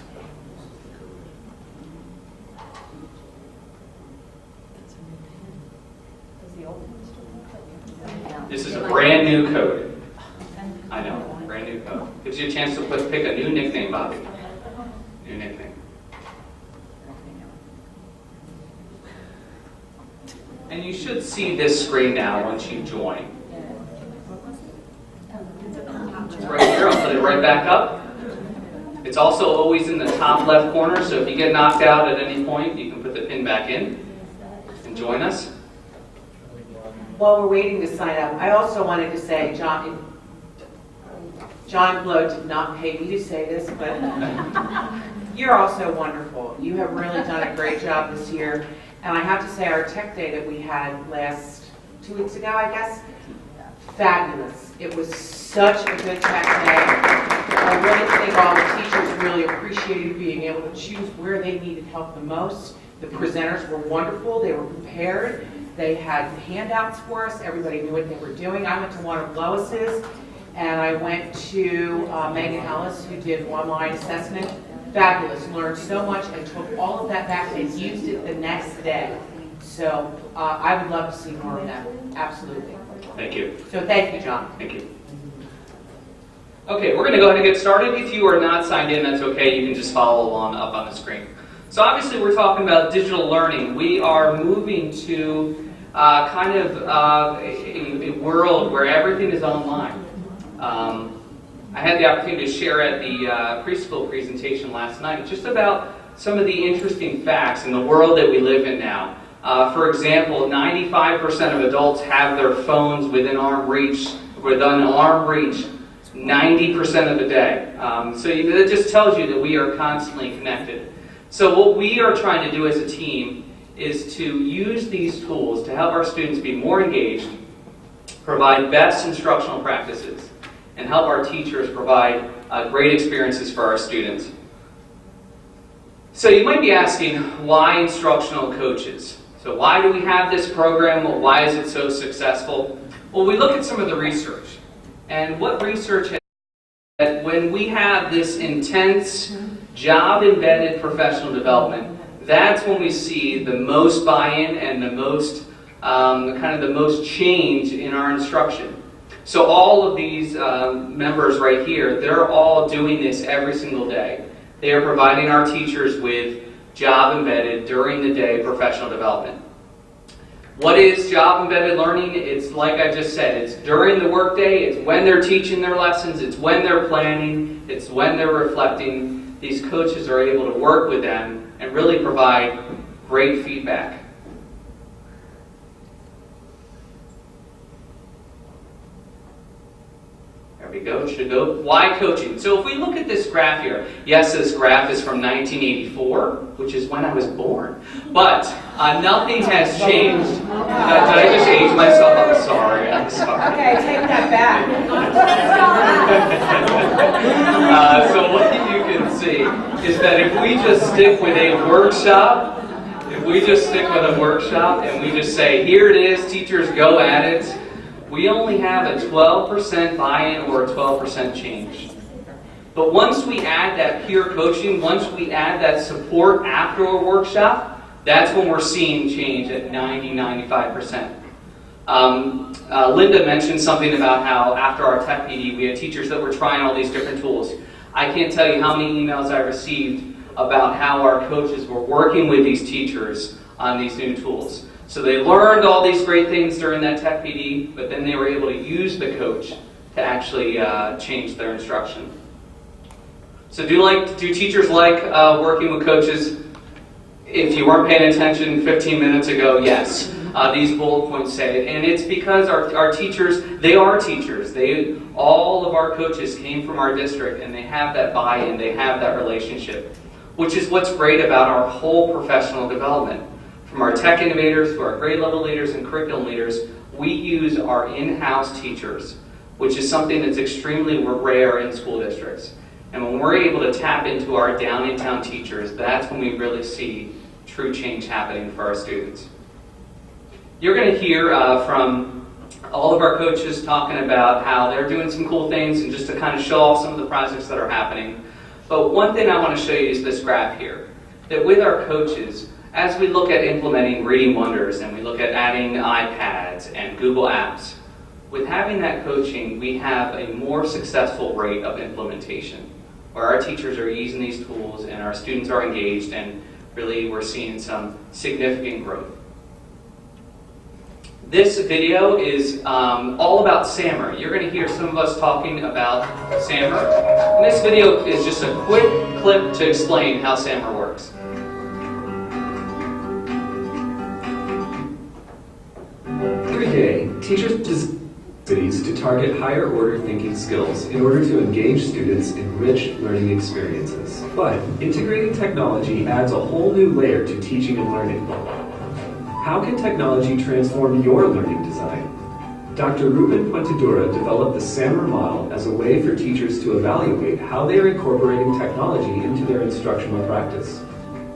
This is a brand new code. I know, brand new code. Gives you a chance to pick a new nickname, Bobby. New nickname. And you should see this screen now once you join. It's right here. I'll put it right back up. It's also always in the top left corner, so if you get knocked out at any point, you can put the pin back in and join us. While we're waiting to sign up, I also wanted to say, John Blow did not pay me to say this, but you're also wonderful. You have really done a great job this year. And I have to say, our tech day that we had 2 weeks ago, I guess, fabulous. It was such a good tech day. I really think all the teachers really appreciated being able to choose where they needed help the most. The presenters were wonderful. They were prepared. They had handouts for us. Everybody knew what they were doing. I went to one of Lois's, and I went to Megan Ellis, who did online assessment. Fabulous. Learned so much and took all of that back and used it the next day. So I would love to see more of that. Absolutely. Thank you. So thank you, John. Thank you. Okay, we're going to go ahead and get started. If you are not signed in, that's okay. You can just follow along up on the screen. So obviously we're talking about digital learning. We are moving to a world where everything is online. I had the opportunity to share at the preschool presentation last night just about some of the interesting facts in the world that we live in now. For example, 95% of adults have their phones within arm reach 90% of the day. So it just tells you that we are constantly connected. So what we are trying to do as a team is to use these tools to help our students be more engaged, provide best instructional practices, and help our teachers provide great experiences for our students. So you might be asking, why instructional coaches? So why do we have this program? Well, why is it so successful? Well, we look at some of the research. And what research has that when we have this intense job-embedded professional development, that's when we see the most buy-in and the most the most change in our instruction. So all of these members right here, they're all doing this every single day. They are providing our teachers with job-embedded, during the day professional development. What is job-embedded learning? It's like I just said, it's during the workday, it's when they're teaching their lessons, it's when they're planning, it's when they're reflecting. These coaches are able to work with them and really provide great feedback. There we go, it should go. Why coaching? So if we look at this graph here, yes, this graph is from 1984, which is when I was born, but nothing has changed. Did I just age myself? I'm sorry. Okay, take that back. So what you can see is that if we just stick with a workshop, and we just say, here it is, teachers go at it, we only have a 12% buy-in or a 12% change. But once we add that peer coaching, once we add that support after a workshop, that's when we're seeing change at 90-95%. Linda mentioned something about how after our tech PD, we had teachers that were trying all these different tools. I can't tell you how many emails I received about how our coaches were working with these teachers on these new tools. So they learned all these great things during that tech PD, but then they were able to use the coach to actually change their instruction. So do teachers like working with coaches? If you weren't paying attention 15 minutes ago, yes. These bullet points say it. And it's because our teachers, they are teachers. All of our coaches came from our district, and they have that buy-in, they have that relationship, which is what's great about our whole professional development. From our tech innovators to our grade level leaders and curriculum leaders, we use our in-house teachers, which is something that's extremely rare in school districts. And when we're able to tap into our down-in-town teachers, that's when we really see true change happening for our students. You're going to hear from all of our coaches talking about how they're doing some cool things and just to kind of show off some of the projects that are happening. But one thing I want to show you is this graph here, that with our coaches, as we look at implementing Reading Wonders and we look at adding iPads and Google Apps, with having that coaching, we have a more successful rate of implementation, where our teachers are using these tools and our students are engaged, and really we're seeing some significant growth. This video is all about SAMR. You're going to hear some of us talking about SAMR. And this video is just a quick clip to explain how SAMR works. Every day, teachers use cities to target higher order thinking skills in order to engage students in rich learning experiences. But integrating technology adds a whole new layer to teaching and learning. How can technology transform your learning design? Dr. Ruben Puentedura developed the SAMR model as a way for teachers to evaluate how they are incorporating technology into their instructional practice.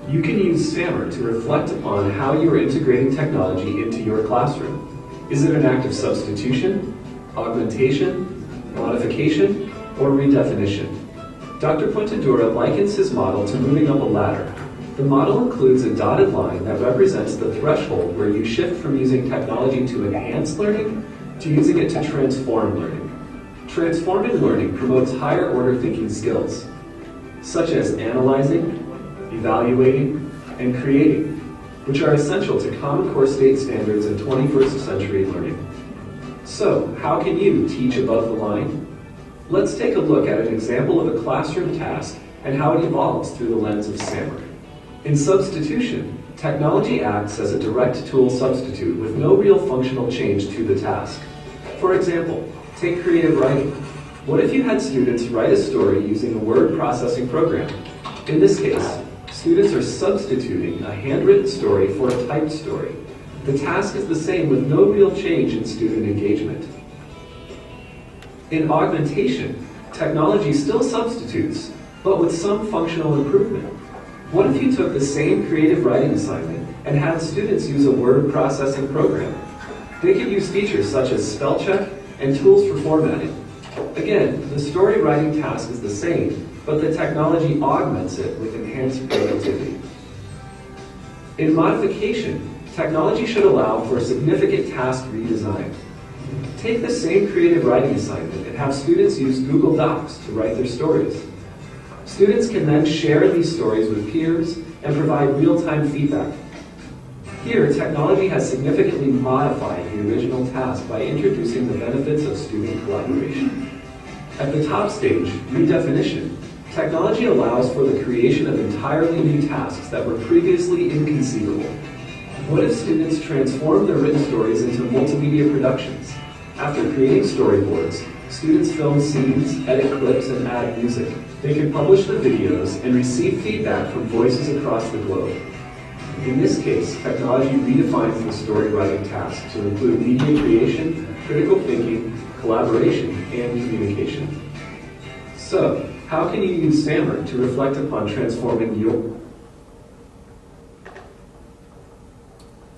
You can use SAMR to reflect upon how you are integrating technology into your classroom. Is it an act of substitution, augmentation, modification, or redefinition? Dr. Puentedura likens his model to moving up a ladder. The model includes a dotted line that represents the threshold where you shift from using technology to enhance learning to using it to transform learning. Transforming learning promotes higher order thinking skills, such as analyzing, evaluating, and creating, which are essential to Common Core state standards in 21st century learning. So, how can you teach above the line? Let's take a look at an example of a classroom task and how it evolves through the lens of SAMR. In substitution, technology acts as a direct tool substitute with no real functional change to the task. For example, take creative writing. What if you had students write a story using a word processing program? In this case, students are substituting a handwritten story for a typed story. The task is the same with no real change in student engagement. In augmentation, technology still substitutes, but with some functional improvement. What if you took the same creative writing assignment and had students use a word processing program? They could use features such as spell check and tools for formatting. Again, the story writing task is the same, but the technology augments it with enhanced productivity. In modification, technology should allow for significant task redesign. Take the same creative writing assignment and have students use Google Docs to write their stories. Students can then share these stories with peers and provide real-time feedback. Here, technology has significantly modified the original task by introducing the benefits of student collaboration. At the top stage, redefinition, technology allows for the creation of entirely new tasks that were previously inconceivable. What if students transform their written stories into multimedia productions? After creating storyboards, students film scenes, edit clips, and add music. They can publish the videos and receive feedback from voices across the globe. In this case, technology redefines the story writing task to include media creation, critical thinking, collaboration, and communication. So, how can you use SAMR to reflect upon transforming your...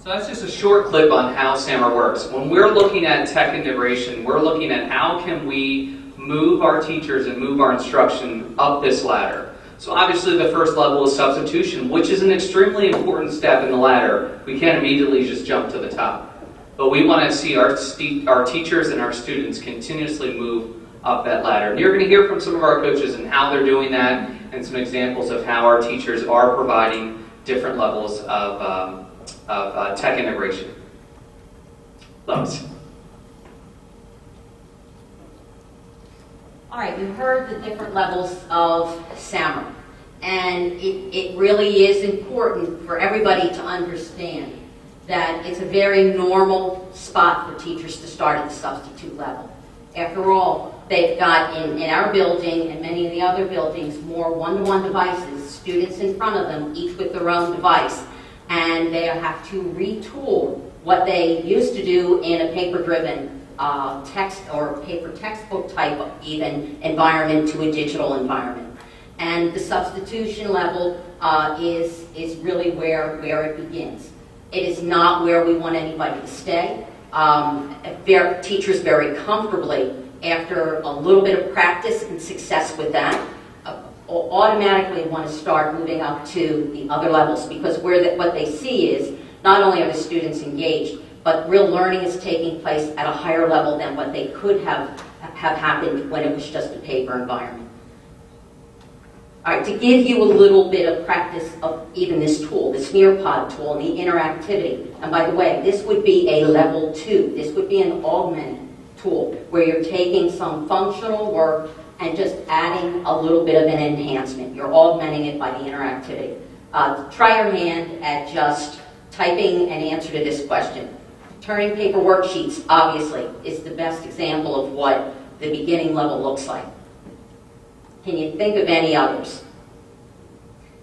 So that's just a short clip on how SAMR works. When we're looking at tech integration, we're looking at how can we move our teachers and move our instruction up this ladder. So obviously the first level is substitution, which is an extremely important step in the ladder. We can't immediately just jump to the top. But we want to see our teachers and our students continuously move up that ladder. And you're going to hear from some of our coaches and how they're doing that and some examples of how our teachers are providing different levels of tech integration. Lois. All right, you've heard the different levels of SAMR, and it really is important for everybody to understand that it's a very normal spot for teachers to start at the substitute level. After all, they've got in our building and many of the other buildings more one-to-one devices, students in front of them, each with their own device, and they have to retool what they used to do in a paper-driven text or paper textbook type of even environment to a digital environment. And the substitution level is really where it begins. It is not where we want anybody to stay. Teachers very comfortably, after a little bit of practice and success with that, automatically want to start moving up to the other levels, because what they see is not only are the students engaged, but real learning is taking place at a higher level than what they could have happened when it was just a paper environment. All right, to give you a little bit of practice of even this tool, this Nearpod tool, and the interactivity. And by the way, this would be a level 2. This would be an augmented tool where you're taking some functional work and just adding a little bit of an enhancement. You're augmenting it by the interactivity. Try your hand at just typing an answer to this question. Turning paper worksheets, obviously, is the best example of what the beginning level looks like. Can you think of any others?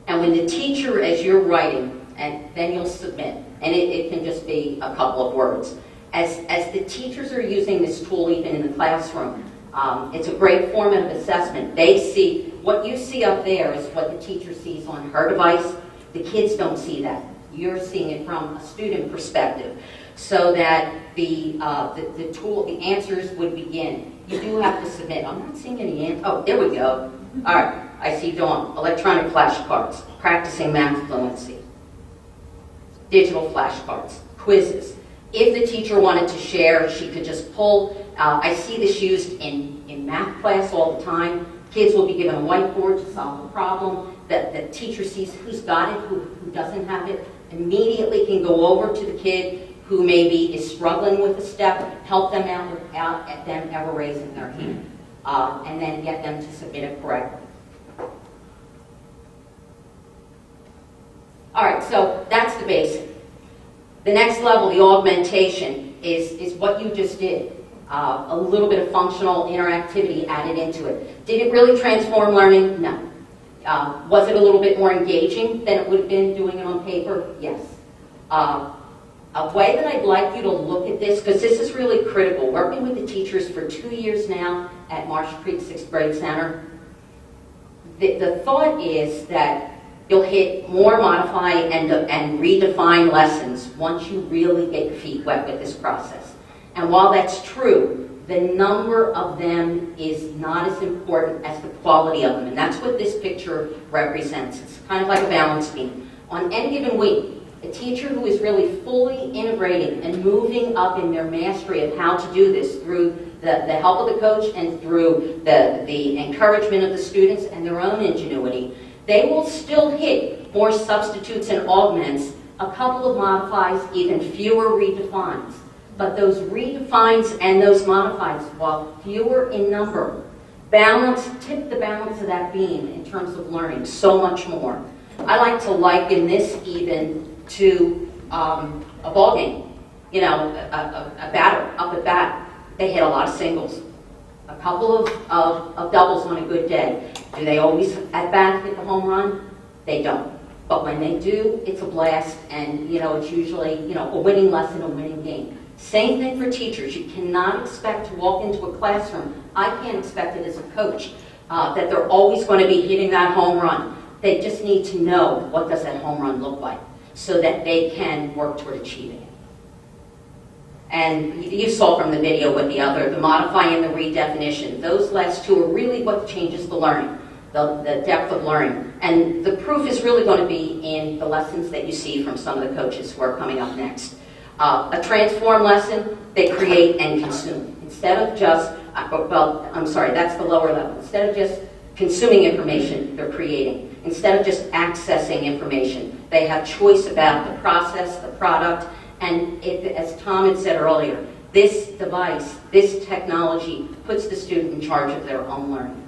And when the teacher, as you're writing, and then you'll submit, and it can just be a couple of words. As the teachers are using this tool even in the classroom, it's a great formative assessment. They see, what you see up there is what the teacher sees on her device. The kids don't see that. You're seeing it from a student perspective, so that the tool, the answers would begin. You do have to submit. I'm not seeing any answers. Oh, there we go. All right, I see Dawn. Electronic flashcards, practicing math fluency, digital flashcards, quizzes. If the teacher wanted to share, she could just pull. I see this used in math class all the time. Kids will be given a whiteboard to solve a problem. The teacher sees who's got it, who doesn't have it, immediately can go over to the kid who maybe is struggling with a step, help them out without them ever raising their hand, and then get them to submit it correctly. All right, so that's the basic. The next level, the augmentation, is what you just did. A little bit of functional interactivity added into it. Did it really transform learning? No. Was it a little bit more engaging than it would have been doing it on paper? Yes. A way that I'd like you to look at this, because this is really critical, working with the teachers for 2 years now at Marsh Creek 6th Grade Center, the thought is that you'll hit more modify and redefine lessons once you really get your feet wet with this process. And while that's true, the number of them is not as important as the quality of them. And that's what this picture represents. It's kind of like a balance beam. On any given week, a teacher who is really fully integrating and moving up in their mastery of how to do this through the help of the coach and through the encouragement of the students and their own ingenuity, they will still hit more substitutes and augments, a couple of modifies, even fewer redefines. But those redefines and those modifies, while fewer in number, tip the balance of that beam in terms of learning so much more. I like to liken this even to a ball game. You know, a batter up at bat, they hit a lot of singles. A couple of doubles on a good day. Do they always at bat hit the home run? They don't. But when they do, it's a blast, and it's usually a winning lesson, a winning game. Same thing for teachers. You cannot expect to walk into a classroom. I can't expect it as a coach that they're always going to be hitting that home run. They just need to know what does that home run look like so that they can work toward achieving it. And you saw from the video with the modify and the redefinition. Those last two are really what changes the learning, the depth of learning. And the proof is really going to be in the lessons that you see from some of the coaches who are coming up next. A transform lesson, they create and consume. Instead of just, that's the lower level. Instead of just consuming information, they're creating. Instead of just accessing information, they have choice about the process, the product, and as Tom had said earlier, this device, this technology puts the student in charge of their own learning.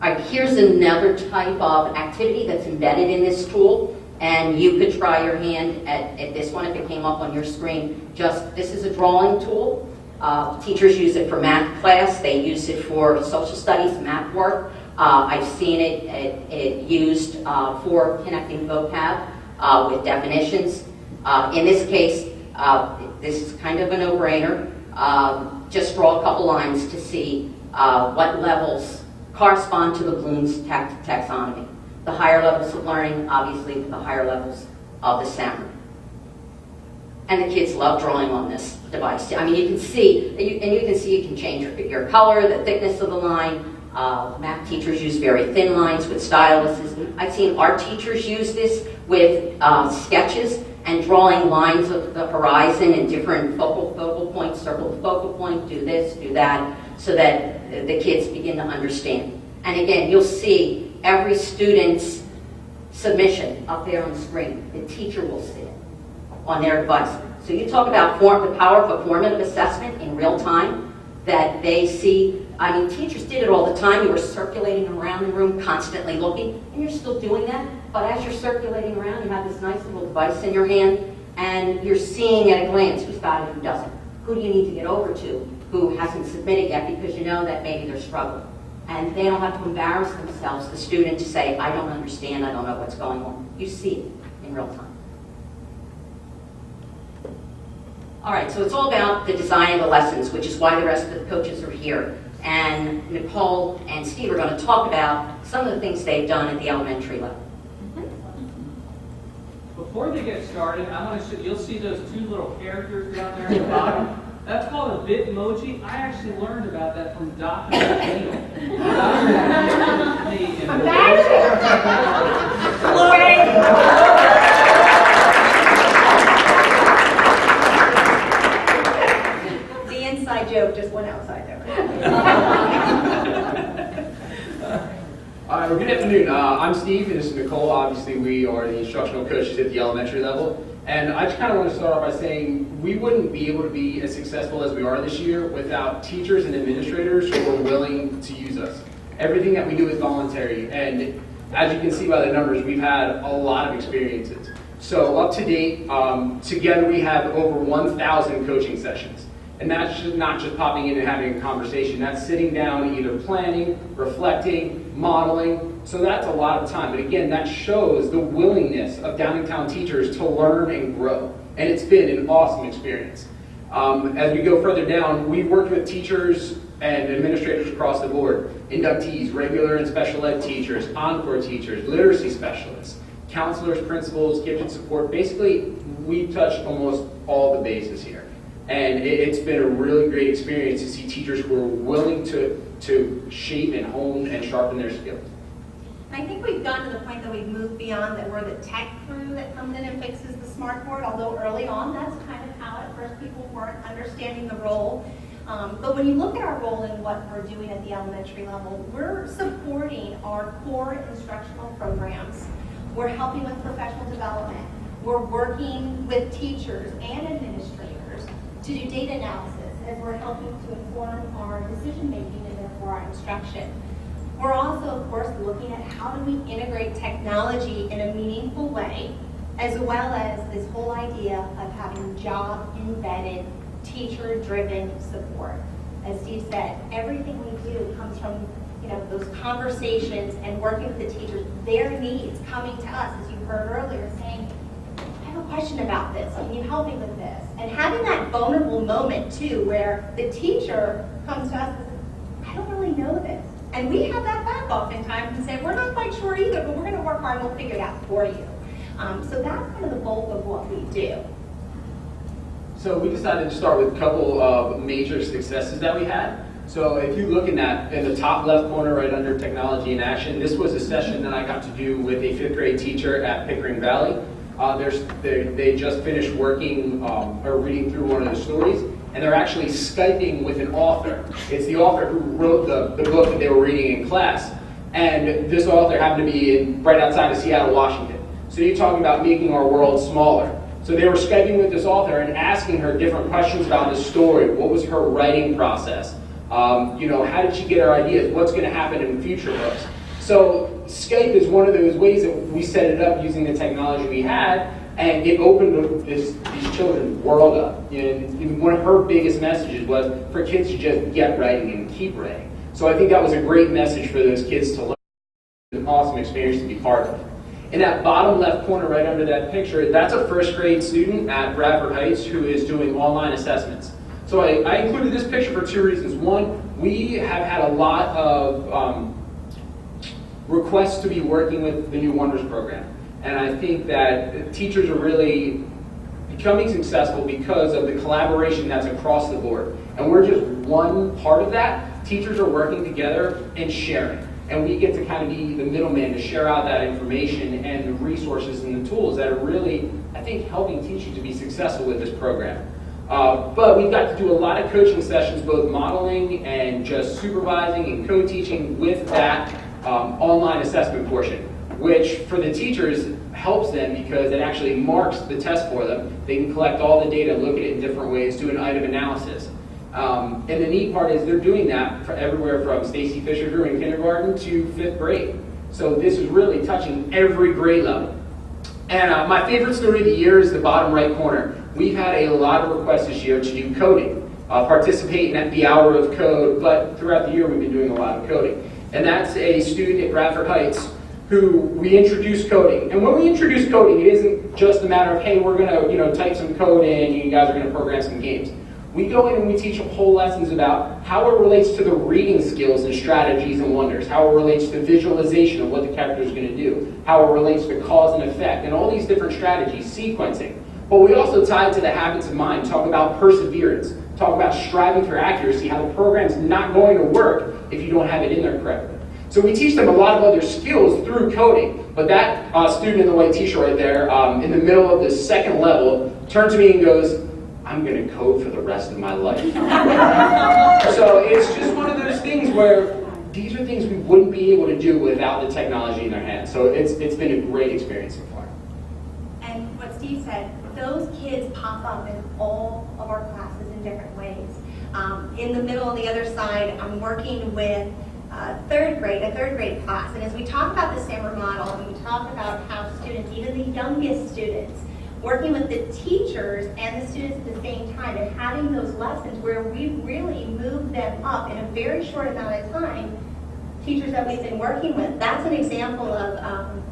All right, here's another type of activity that's embedded in this tool. And you could try your hand at this one if it came up on your screen. This is a drawing tool. Teachers use it for math class. They use it for social studies, math work. I've seen it used for connecting vocab with definitions. In this case, this is kind of a no-brainer. Just draw a couple lines to see what levels correspond to the Bloom's taxonomy. The higher levels of learning, obviously, with the higher levels of the SAMR. And the kids love drawing on this device. I mean, you can see you can change your color, the thickness of the line. Math teachers use very thin lines with styluses. I've seen art teachers use this with sketches and drawing lines of the horizon and different focal points, circle the focal point, do this, do that, so that the kids begin to understand. And again, you'll see every student's submission up there on the screen. The teacher will see it on their device. So you talk about the power of a formative assessment in real time that they see. I mean, teachers did it all the time. You were circulating around the room, constantly looking, and you're still doing that. But as you're circulating around, you have this nice little device in your hand, and you're seeing at a glance who's got it, who doesn't. Who do you need to get over to who hasn't submitted yet because you know that maybe they're struggling. And they don't have to embarrass themselves, the student, to say, I don't understand, I don't know what's going on. You see it in real time. All right, so it's all about the design of the lessons, which is why the rest of the coaches are here. And Nicole and Steve are going to talk about some of the things they've done at the elementary level. Before they get started, I want to show, you'll see those two little characters down there at the bottom. That's called a Bitmoji. I actually learned about that from Dr. Neal. The inside joke just went outside there. Good afternoon. I'm Steve, and this is Nicole. Obviously, we are the instructional coaches at the elementary level. And I just kind of want to start off by saying we wouldn't be able to be as successful as we are this year without teachers and administrators who are willing to use us. Everything that we do is voluntary, and As you can see by the numbers, we've had a lot of experiences. So up to date, together we have over 1,000 coaching sessions. And that's just not just popping in and having a conversation. That's sitting down, either planning, reflecting, modeling. So that's a lot of time. But again, that shows the willingness of Downingtown teachers to learn and grow. And it's been an awesome experience. As we go further down, we've worked with teachers and administrators across the board, inductees, regular and special ed teachers, encore teachers, literacy specialists, counselors, principals, gifted support. Basically, we've touched almost all the bases here. And it's been a really great experience to see teachers who are willing to shape and hone and sharpen their skills. I think we've gotten to the point that we've moved beyond that we're the tech crew that comes in and fixes the smart board, although early on that's kind of how at first people weren't understanding the role. But when you look at our role and what we're doing at the elementary level, we're supporting our core instructional programs. We're helping with professional development. We're working with teachers and administrators to do data analysis as we're helping to inform our decision making and therefore our instruction. We're also, of course, looking at how do we integrate technology in a meaningful way, as well as this whole idea of having job-embedded, teacher-driven support. As Steve said, everything we do comes from those conversations and working with the teachers, their needs coming to us, as you heard earlier, saying, I have a question about this, can you help me with this? And having that vulnerable moment too, where the teacher comes to us and says, I don't really know this. And we have that back oftentimes and say, we're not quite sure either, but we're going to work hard and we'll figure it out for you. So that's kind of the bulk of what we do. So we decided to start with a couple of major successes that we had. So if you look in the top left corner right under Technology in Action, this was a session that I got to do with a 5th grade teacher at Pickering Valley. They just finished working or reading through one of the stories, and they're actually Skyping with an author. It's the author who wrote the book that they were reading in class. And this author happened to be right outside of Seattle, Washington. So you're talking about making our world smaller. So they were Skyping with this author and asking her different questions about the story. What was her writing process? How did she get her ideas? What's going to happen in future books? So Skype is one of those ways that we set it up using the technology we had, and it opened these children's world up. And one of her biggest messages was for kids to just get writing and keep writing. So I think that was a great message for those kids to learn. An awesome experience to be part of. In that bottom left corner right under that picture, that's a 1st grade student at Bradford Heights who is doing online assessments. So I included this picture for 2 reasons. One, we have had a lot of requests to be working with the New Wonders program. And I think that teachers are really becoming successful because of the collaboration that's across the board. And we're just one part of that. Teachers are working together and sharing. And we get to kind of be the middleman to share out that information and the resources and the tools that are really, I think, helping teachers to be successful with this program. But we've got to do a lot of coaching sessions, both modeling and just supervising and co-teaching with that online assessment portion, which for the teachers helps them because it actually marks the test for them. They can collect all the data, look at it in different ways, do an item analysis. And the neat part is they're doing that for everywhere from Stacy Fisher Drew in kindergarten to 5th grade. So this is really touching every grade level. And my favorite story of the year is the bottom right corner. We've had a lot of requests this year to do coding, participate in the hour of code, but throughout the year we've been doing a lot of coding. And that's a student at Bradford Heights who we introduced coding. And when we introduce coding, it isn't just a matter of, hey, we're going to type some code in and you guys are going to program some games. We go in and we teach whole lessons about how it relates to the reading skills and strategies and wonders, how it relates to visualization of what the character is going to do, how it relates to cause and effect, and all these different strategies, sequencing. But we also tie it to the habits of mind, talk about perseverance, talk about striving for accuracy, how the program's not going to work if you don't have it in there correctly. So we teach them a lot of other skills through coding. But that student in the white t-shirt right there, in the middle of the 2nd level, turned to me and goes, I'm going to code for the rest of my life. So it's just one of those things where these are things we wouldn't be able to do without the technology in their hands. So it's been a great experience so far. And what Steve said, those kids pop up in all of our classes in different ways. In the middle on the other side, I'm working with a third grade class. And as we talk about the SAMR model, and we talk about how students, even the youngest students, working with the teachers and the students at the same time and having those lessons where we really move them up in a very short amount of time, teachers that we've been working with, that's an example of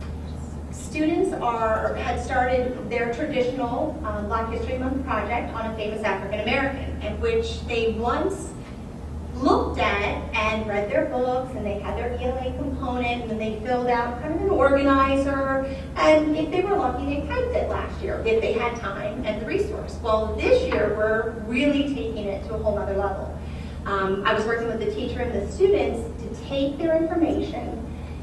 students had started their traditional Black History Month project on a famous African American, in which they once looked at and read their books, and they had their ELA component, and then they filled out kind of an organizer, and if they were lucky, they typed it last year, if they had time and the resource. Well, this year, we're really taking it to a whole other level. I was working with the teacher and the students to take their information,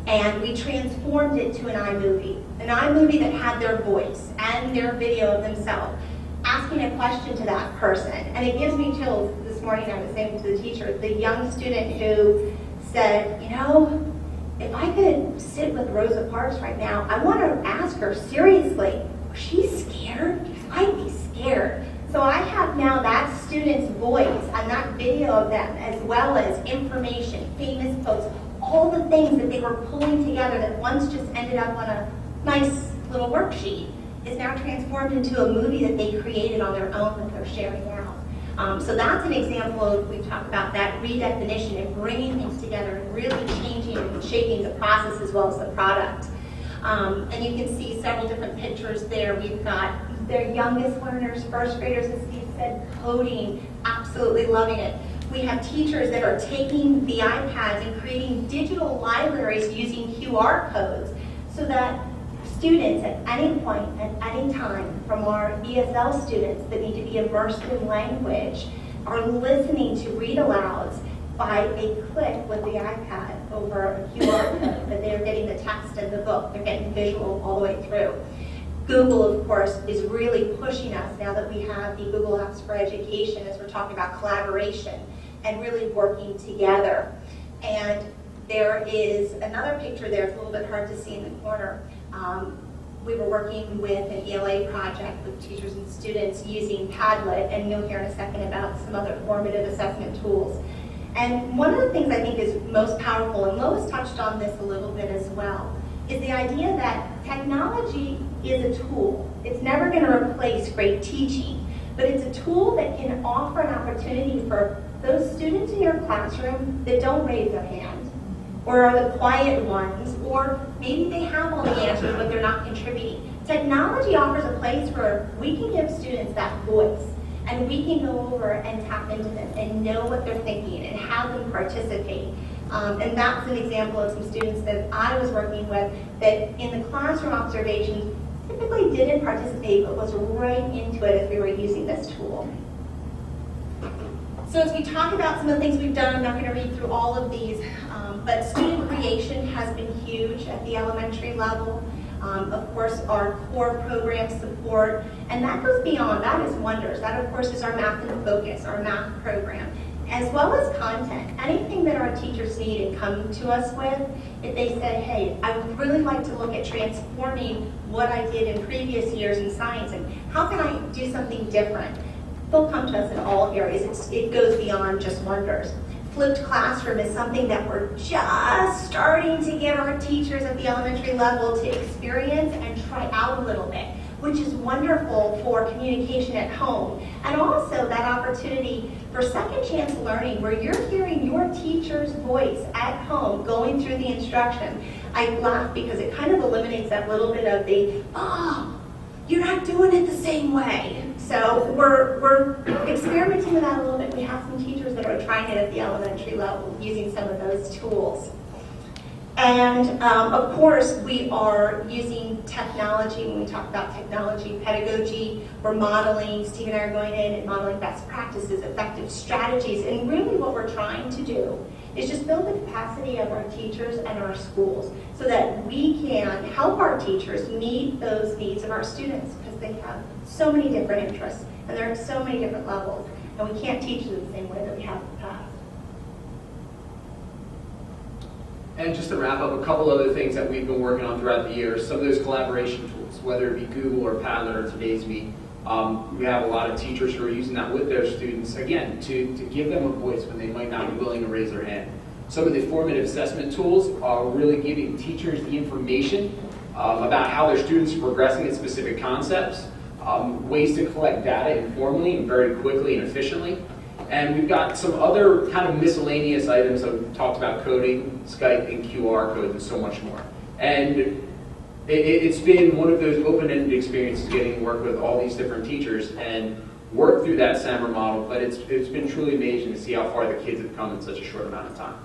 and we transformed it to an iMovie that had their voice and their video of themselves, asking a question to that person. And it gives me chills. This morning I was saying to the teacher, the young student who said, you know, if I could sit with Rosa Parks right now, I want to ask her seriously, was she scared? Because I'd be scared. So I have now that student's voice and that video of them, as well as information, famous quotes, all the things that they were pulling together that once just ended up on a nice little worksheet is now transformed into a movie that they created on their own that they're sharing out. So that's an example of, we talk about that redefinition and bringing things together and really changing and shaping the process as well as the product. And you can see several different pictures there. We've got their youngest learners, first graders, as Steve said, coding, absolutely loving it. We have teachers that are taking the iPads and creating digital libraries using QR codes so that students at any point, at any time, from our ESL students that need to be immersed in language, are listening to read alouds by a click with the iPad over a QR code, that they're getting the text and the book, they're getting visual all the way through. Google, of course, is really pushing us now that we have the Google Apps for Education, as we're talking about collaboration and really working together. And there is another picture there, it's a little bit hard to see in the corner. We were working with an ELA project with teachers and students using Padlet, and you'll hear in a second about some other formative assessment tools. And one of the things I think is most powerful, and Lois touched on this a little bit as well, is the idea that technology is a tool. It's never going to replace great teaching, but it's a tool that can offer an opportunity for those students in your classroom that don't raise their hand, or are the quiet ones, or maybe they have all the answers but they're not contributing. Technology offers a place where we can give students that voice, and we can go over and tap into them and know what they're thinking and have them participate. And that's an example of some students that I was working with that in the classroom observations typically didn't participate but was right into it as we were using this tool. So as we talk about some of the things we've done, I'm not going to read through all of these, but student creation has been huge at the elementary level. Of course, our core program support, and that goes beyond, that is Wonders. That, of course, is our Math in Focus, our math program, as well as content. Anything that our teachers need and come to us with, if they say, hey, I would really like to look at transforming what I did in previous years in science, and how can I do something different? They'll come to us in all areas. It goes beyond just Wonders. Flipped classroom is something that we're just starting to get our teachers at the elementary level to experience and try out a little bit, which is wonderful for communication at home. And also that opportunity for second chance learning where you're hearing your teacher's voice at home going through the instruction. I laugh because it kind of eliminates that little bit of the, you're not doing it the same way. So we're experimenting with that a little bit. We have some teachers that are trying it at the elementary level using some of those tools. And of course, we are using technology. When we talk about technology, pedagogy, we're modeling. Steve and I are going in and modeling best practices, effective strategies. And really what we're trying to do is just build the capacity of our teachers and our schools so that we can help our teachers meet those needs of our students, because they have so many different interests and they're at so many different levels, and we can't teach them the same way that we have in the past. And just to wrap up, a couple other things that we've been working on throughout the year, some of those collaboration tools, whether it be Google or Padlet or Today's Meet. We have a lot of teachers who are using that with their students, again, to give them a voice when they might not be willing to raise their hand. Some of the formative assessment tools are really giving teachers the information about how their students are progressing in specific concepts, ways to collect data informally and very quickly and efficiently. And we've got some other kind of miscellaneous items. I've talked about coding, Skype, and QR codes, and so much more. And it's been one of those open-ended experiences getting to work with all these different teachers and work through that SAMR model, but it's been truly amazing to see how far the kids have come in such a short amount of time.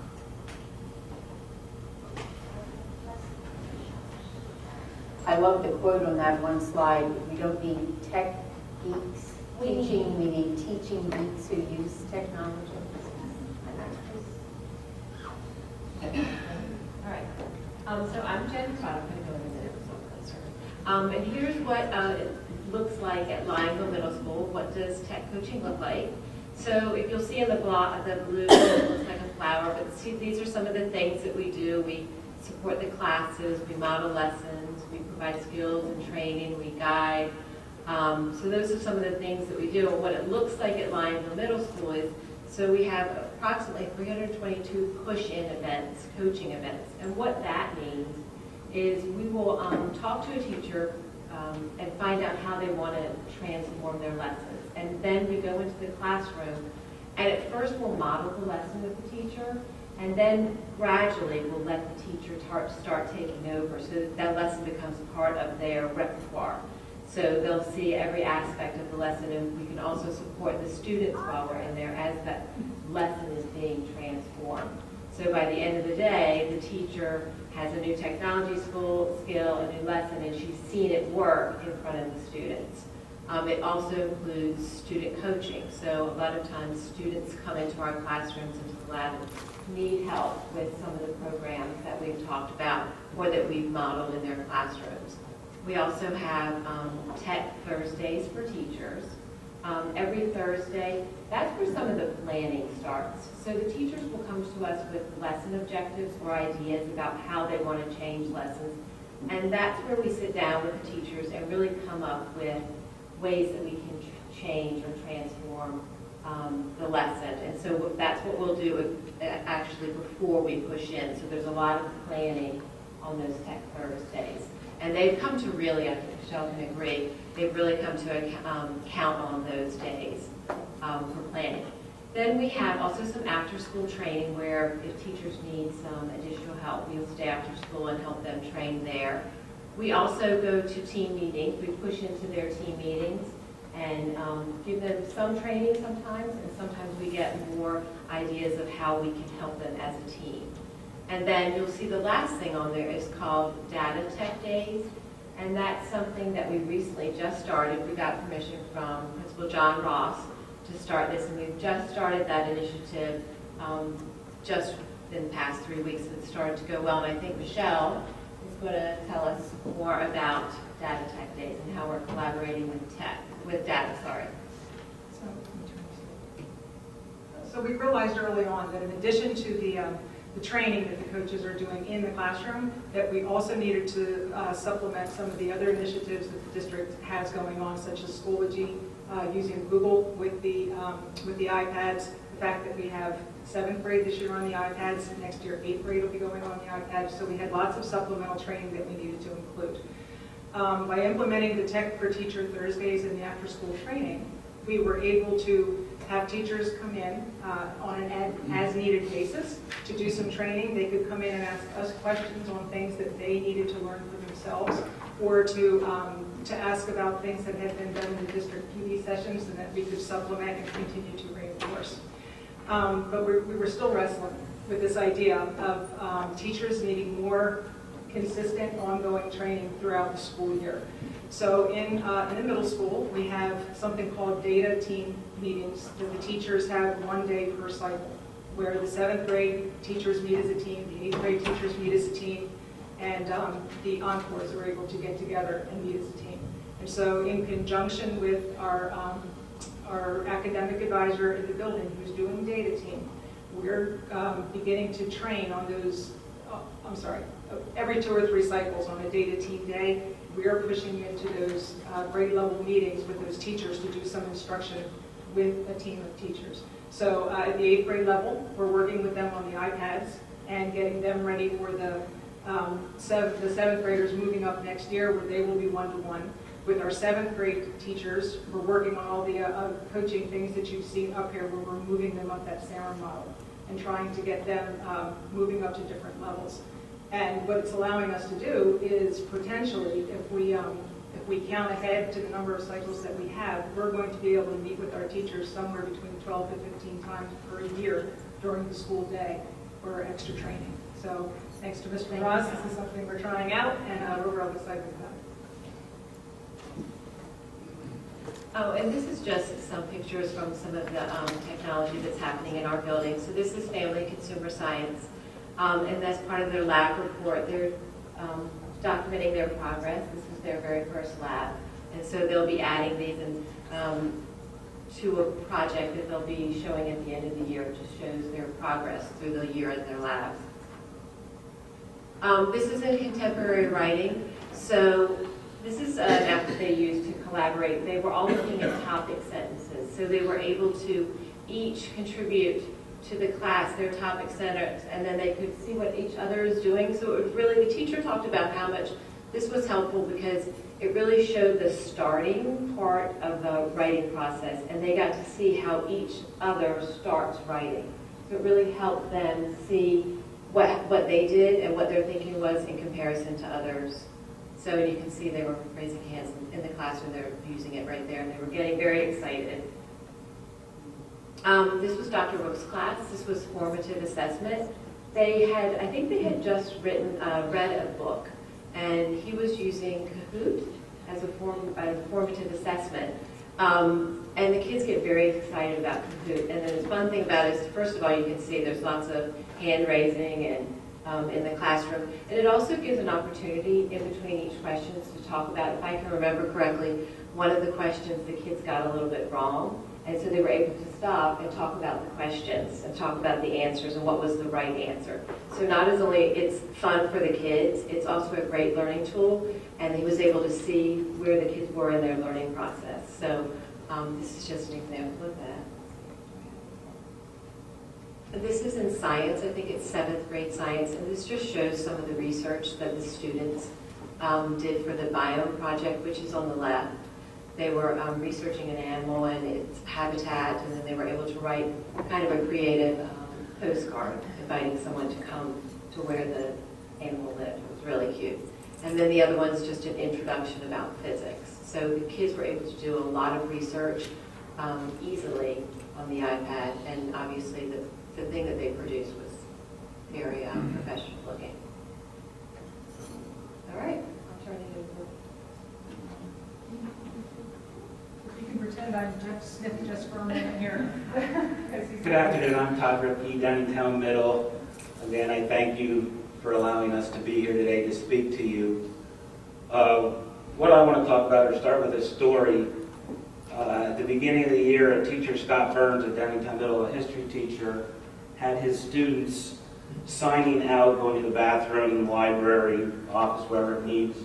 I love the quote on that one slide. We don't need tech geeks teaching, we need teaching geeks who use technology. All right. So I'm Jen Todd. I'm going to go in a minute. And here's what it looks like at Lionville Middle School. What does tech coaching look like? So if you'll see in the block, the blue, it looks like a flower. But see, these are some of the things that we do. We support the classes. We model lessons. We provide skills and training. We guide. So those are some of the things that we do. And what it looks like at Lionville Middle School is, so we have approximately 322 push-in events, coaching events. And what that means is we will talk to a teacher and find out how they want to transform their lessons. And then we go into the classroom, and at first we'll model the lesson with the teacher, and then gradually we'll let the teacher start taking over so that that lesson becomes part of their repertoire. So they'll see every aspect of the lesson, and we can also support the students while we're in there as that lesson is being transformed. So by the end of the day, the teacher has a new technology skill, a new lesson, and she's seen it work in front of the students. It also includes student coaching. So a lot of times students come into our classrooms, into the lab, and need help with some of the programs that we've talked about or that we've modeled in their classrooms. We also have Tech Thursdays for teachers. Every Thursday, that's where some of the planning starts. So the teachers will come to us with lesson objectives or ideas about how they want to change lessons. And that's where we sit down with the teachers and really come up with ways that we can change or transform the lesson. And so that's what we'll do actually before we push in. So there's a lot of planning on those Tech Thursdays. And they've come to really, I think Michelle can agree, they've really come to count on those days for planning. Then we have also some after-school training where if teachers need some additional help, we'll stay after school and help them train there. We also go to team meetings. We push into their team meetings and give them some training sometimes, and sometimes we get more ideas of how we can help them as a team. And then you'll see the last thing on there is called Data Tech Days, and that's something that we recently just started. We got permission from Principal John Ross to start this, and we've just started that initiative just in the past 3 weeks. It started to go well, and I think Michelle is going to tell us more about Data Tech Days and how we're collaborating with data. So we realized early on that in addition to the training that the coaches are doing in the classroom, that we also needed to supplement some of the other initiatives that the district has going on, such as Schoology, using Google with the iPads, the fact that we have 7th grade this year on the iPads, next year 8th grade will be going on the iPads, so we had lots of supplemental training that we needed to include. By implementing the Tech for Teacher Thursdays and the after-school training, we were able to have teachers come in on an as-needed basis to do some training. They could come in and ask us questions on things that they needed to learn for themselves, or to ask about things that had been done in the district PD sessions and that we could supplement and continue to reinforce. But we were still wrestling with this idea of teachers needing more consistent, ongoing training throughout the school year. So in the middle school, we have something called data team meetings that the teachers have 1 day per cycle, where the 7th grade teachers meet as a team, the 8th grade teachers meet as a team, and the encores are able to get together and meet as a team. And so in conjunction with our academic advisor in the building who's doing data team, we're beginning to train on those, every 2 or 3 cycles on a data team day, we're pushing into those grade level meetings with those teachers to do some instruction with a team of teachers. So at the 8th grade level, we're working with them on the iPads and getting them ready for the 7th graders moving up next year, where they will be one-to-one. With our 7th grade teachers, we're working on all the coaching things that you've seen up here, where we're moving them up that SARA model and trying to get them moving up to different levels. And what it's allowing us to do is potentially, if we count ahead to the number of cycles that we have, we're going to be able to meet with our teachers somewhere between 12 to 15 times per year during the school day for extra training. So thanks to Mr. Ross, this is something we're trying out, and we're real excited about it. Oh, and this is just some pictures from some of the technology that's happening in our building. So this is Family Consumer Science, and that's part of their lab report. They're documenting their progress. This is their very first lab, and so they'll be adding these to a project that they'll be showing at the end of the year. It just shows their progress through the year in their labs. This is in contemporary writing. So this is an app that they use to collaborate. They were all looking at topic sentences. So they were able to each contribute to the class their topic sentence, and then they could see what each other is doing. So it was really, the teacher talked about how much this was helpful because it really showed the starting part of the writing process, and they got to see how each other starts writing. So it really helped them see what they did and what their thinking was in comparison to others. So you can see they were raising hands in the classroom. They're using it right there, and they were getting very excited. This was Dr. Rook's class. This was formative assessment. I think they had just read a book, and he was using Kahoot as a formative assessment. And the kids get very excited about Kahoot. And then the fun thing about it is, first of all, you can see there's lots of hand raising and in the classroom. And it also gives an opportunity in between each questions to talk about, if I can remember correctly, one of the questions the kids got a little bit wrong. And so they were able to stop and talk about the questions and talk about the answers and what was the right answer. So not as only it's fun for the kids, it's also a great learning tool. And he was able to see where the kids were in their learning process. So this is just an example of that. This is in science. I think it's 7th grade science. And this just shows some of the research that the students did for the biome project, which is on the left. They were researching an animal and its habitat, and then they were able to write kind of a creative postcard inviting someone to come to where the animal lived. It was really cute. And then the other one's just an introduction about physics. So the kids were able to do a lot of research easily on the iPad, and obviously the thing that they produced was very professional looking. All right, I'll turn it over. You can pretend I'm Jeff Smith just for a minute here. Good afternoon, I'm Todd Ripke, Downingtown Middle. Again, I thank you for allowing us to be here today to speak to you. What I want to talk about or start with a story. At the beginning of the year, a teacher, Scott Burns at Downingtown Middle, a history teacher, had his students signing out, going to the bathroom, library, office, wherever it needs.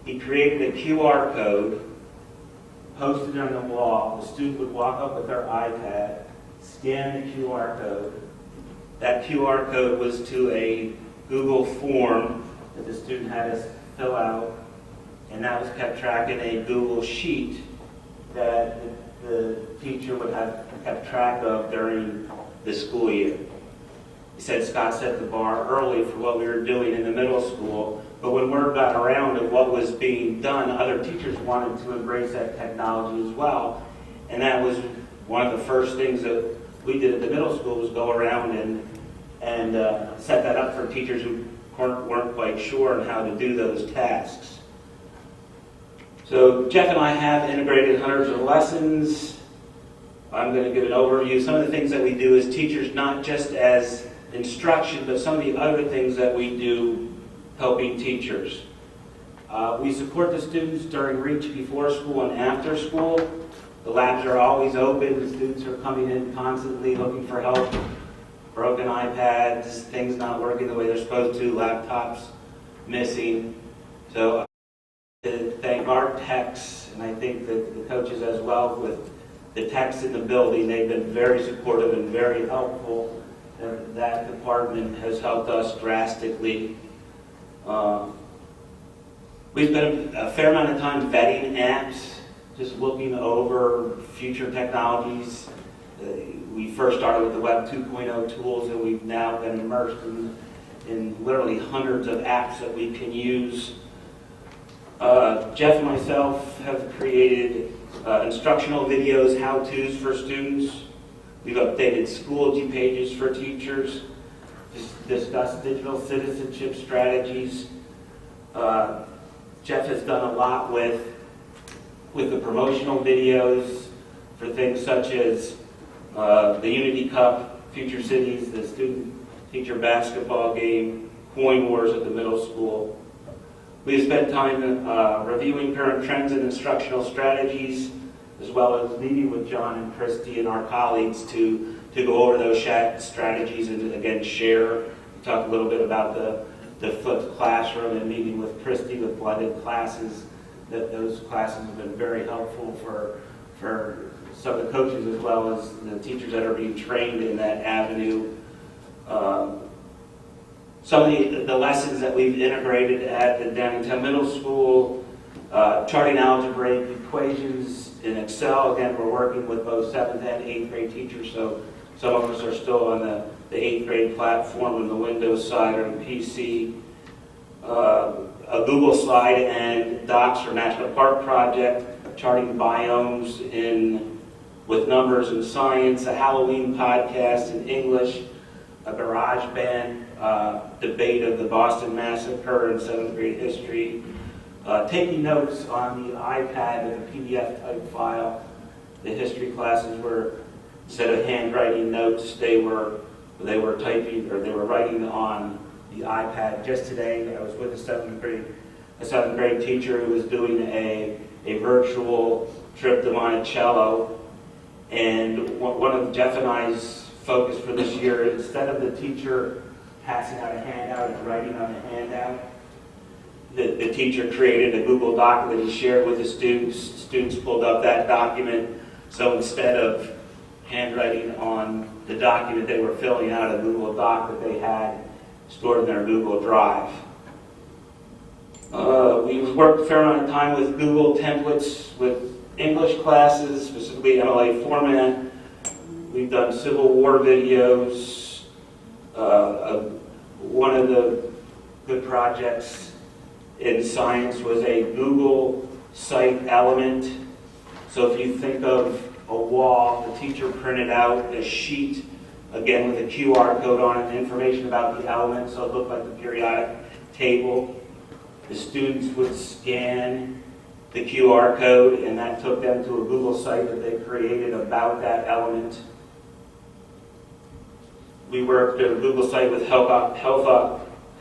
He created a QR code, posted it on the wall. The student would walk up with their iPad, scan the QR code. That QR code was to a Google form that the student had to fill out, and that was kept track in a Google Sheet that the teacher would have kept track of during the school year. He said Scott set the bar early for what we were doing in the middle school, but when word got around of what was being done, other teachers wanted to embrace that technology as well. And that was one of the first things that we did at the middle school, was go around and set that up for teachers who weren't quite sure on how to do those tasks. So Jeff and I have integrated hundreds of lessons. I'm going to give an overview. Some of the things that we do as teachers, not just as instruction, but some of the other things that we do helping teachers. We support the students during Reach before school and after school. The labs are always open. The students are coming in constantly looking for help. Broken iPads, things not working the way they're supposed to, laptops missing. So to thank our techs, and I think that the coaches as well, with the techs in the building, they've been very supportive and very helpful. And that department has helped us drastically. We spent a fair amount of time vetting apps, just looking over future technologies. We first started with the Web 2.0 tools, and we've now been immersed in literally hundreds of apps that we can use. Jeff and myself have created instructional videos, how-tos for students. We've updated Schoology pages for teachers, discussed digital citizenship strategies. Jeff has done a lot with the promotional videos for things such as the Unity Cup, Future Cities, the student-teacher basketball game, Coin Wars at the middle school. We have spent time reviewing current trends and instructional strategies, as well as meeting with John and Christy and our colleagues to go over those strategies and, again, share. Talk a little bit about the flipped classroom and meeting with Christy with blended classes. Those classes have been very helpful for some of the coaches as well as the teachers that are being trained in that avenue. Some of the lessons that we've integrated at the Downingtown Middle School, charting algebraic equations in Excel. Again, we're working with both 7th and 8th grade teachers, so some of us are still on the 8th grade platform on the Windows side or the PC. A Google slide and docs for National Park Project, charting biomes with numbers and science, a Halloween podcast in English, a garage band debate of the Boston Massacre in 7th grade history, taking notes on the iPad with a PDF type file. The history classes were, instead of handwriting notes, they were typing, or they were writing on the iPad. Just today, I was with a seventh grade teacher who was doing a virtual trip to Monticello, and one of Jeff and I's focus for this year, instead of the teacher passing out a handout and writing on the handout, the teacher created a Google Doc that he shared with the students. Students pulled up that document, so instead of handwriting on the document, they were filling out a Google Doc that they had stored in their Google Drive. We've worked a fair amount of time with Google templates with English classes, specifically MLA format. We've done Civil War videos. One of the good projects in science was a Google site element. So if you think of a wall, the teacher printed out a sheet, again with a QR code on it, information about the elements, so it looked like the periodic table. The students would scan the QR code, and that took them to a Google site that they created about that element. We worked at a Google site with health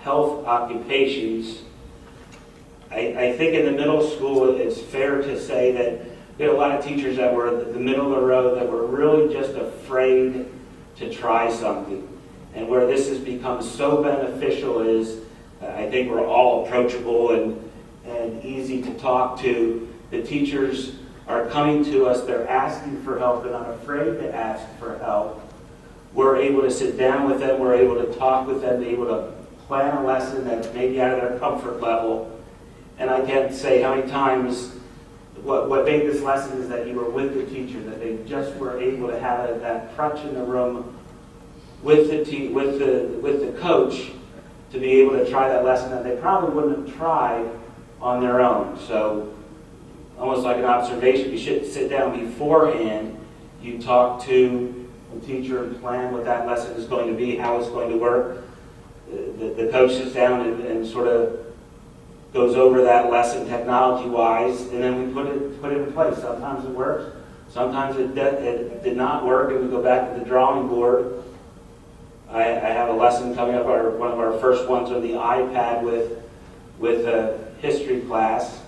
occupations. I think in the middle school, it's fair to say that we had a lot of teachers that were at the middle of the road that were really just afraid to try something. And where this has become so beneficial is, I think we're all approachable and easy to talk to. The teachers are coming to us, they're asking for help, they're not afraid to ask for help. We're able to sit down with them, we're able to talk with them, they're able to plan a lesson that's maybe out of their comfort level. And I can't say how many times what made this lesson is that you were with the teacher, that they just were able to have that crutch in the room with the coach to be able to try that lesson that they probably wouldn't have tried on their own. So almost like an observation, you should sit down beforehand, you talk to the teacher and plan what that lesson is going to be, how it's going to work. The coach sits down and sort of goes over that lesson technology-wise, and then we put it in place. Sometimes it works, sometimes it did not work, and we go back to the drawing board. I have a lesson coming up, one of our first ones on the iPad with a history class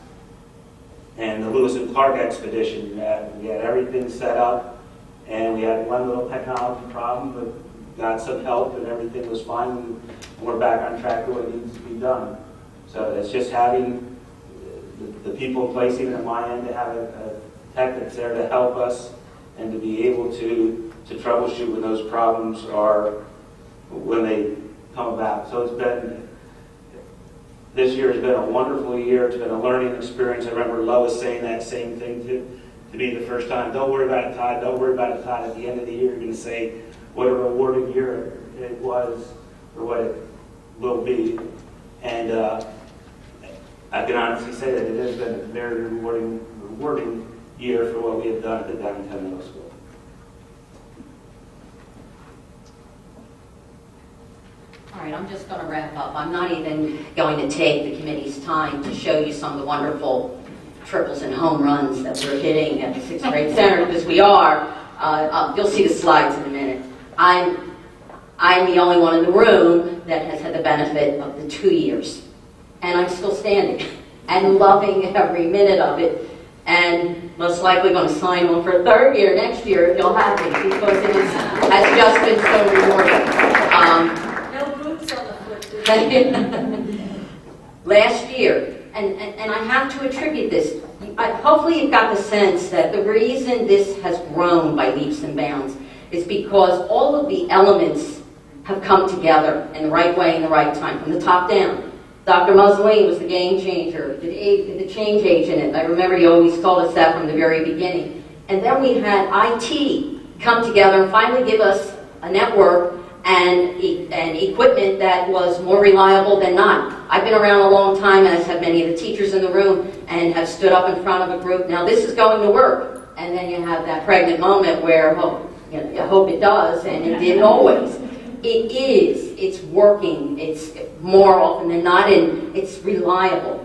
and the Lewis and Clark expedition. We had everything set up, and we had one little technology problem, but got some help, and everything was fine, and we're back on track to what needs to be done. So it's just having the people in place, even at my end, to have a tech that's there to help us and to be able to troubleshoot when those problems are, when they come about. So this year has been a wonderful year. It's been a learning experience. I remember Lois saying that same thing to me the first time. Don't worry about it, Todd. Don't worry about it, Todd. At the end of the year, you're going to say what a rewarding year it was or what it will be. And I can honestly say that it has been a very rewarding year for what we have done at the Downingtown Middle School. All right, I'm just going to wrap up. I'm not even going to take the committee's time to show you some of the wonderful triples and home runs that we're hitting at the 6th grade center, because we are. You'll see the slides in a minute. I'm the only one in the room that has had the benefit of the 2 years. And I'm still standing and loving every minute of it. And most likely going to sign on for a 3rd year next year if you'll have me, because it has just been so rewarding. No boots on the foot. Last year, and I have to attribute this, hopefully you've got the sense that the reason this has grown by leaps and bounds is because all of the elements have come together in the right way in the right time, from the top down. Dr. Mussolini was the game changer, the change agent. I remember he always told us that from the very beginning. And then we had IT come together and finally give us a network and equipment that was more reliable than not. I've been around a long time, as have many of the teachers in the room, and have stood up in front of a group. Now this is going to work. And then you have that pregnant moment where, you hope it does, and it didn't always. It is. It's working. It's more often than not, and it's reliable.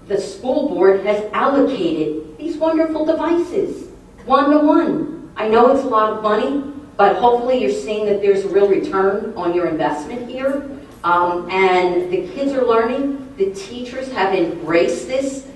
The school board has allocated these wonderful devices, one-to-one. I know it's a lot of money, but hopefully you're seeing that there's a real return on your investment here. And the kids are learning. The teachers have embraced this.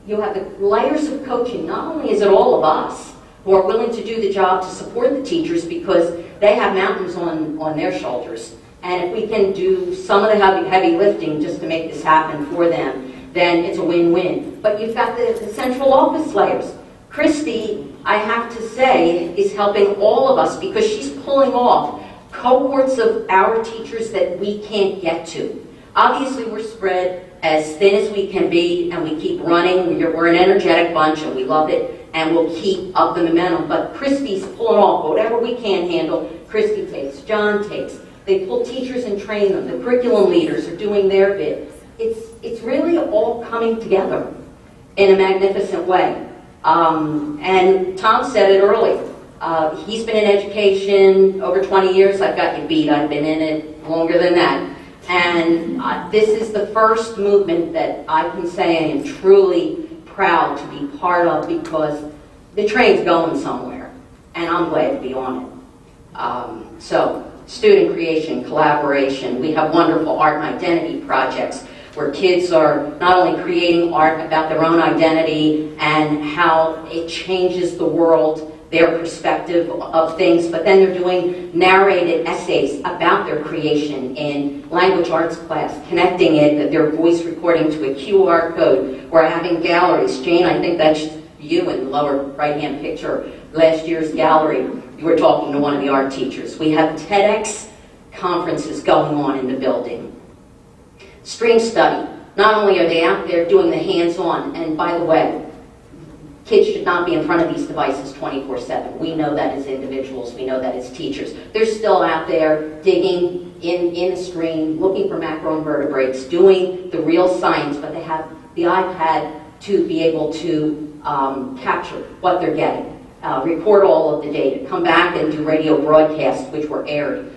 You have the layers of coaching. Not only is it all of us who are willing to do the job to support the teachers, because they have mountains on their shoulders. And if we can do some of the heavy lifting just to make this happen for them, then it's a win-win. But you've got the central office layers. Christy, I have to say, is helping all of us, because she's pulling off cohorts of our teachers that we can't get to. Obviously, we're spread as thin as we can be, and we keep running. We're an energetic bunch, and we love it, and we'll keep up the momentum. But Christy's pulling off whatever we can handle. Christy takes, John takes. They pull teachers and train them. The curriculum leaders are doing their bit. It's really all coming together in a magnificent way. And Tom said it early. He's been in education over 20 years. I've got you beat. I've been in it longer than that. And this is the first movement that I can say I am truly proud to be part of, because the train's going somewhere, and I'm glad to be on it. So, student creation, collaboration. We have wonderful art and identity projects where kids are not only creating art about their own identity and how it changes the world, their perspective of things, but then they're doing narrated essays about their creation in language arts class, connecting it, their voice recording to a QR code. We're having galleries. Jane, I think that's you in the lower right-hand picture, last year's gallery. You were talking to one of the art teachers. We have TEDx conferences going on in the building. Stream study. Not only are they out there doing the hands-on, and by the way, kids should not be in front of these devices 24/7. We know that as individuals. We know that as teachers. They're still out there digging in the stream, looking for macroinvertebrates, doing the real science, but they have the iPad to be able to capture what they're getting, report all of the data, come back and do radio broadcasts, which were aired.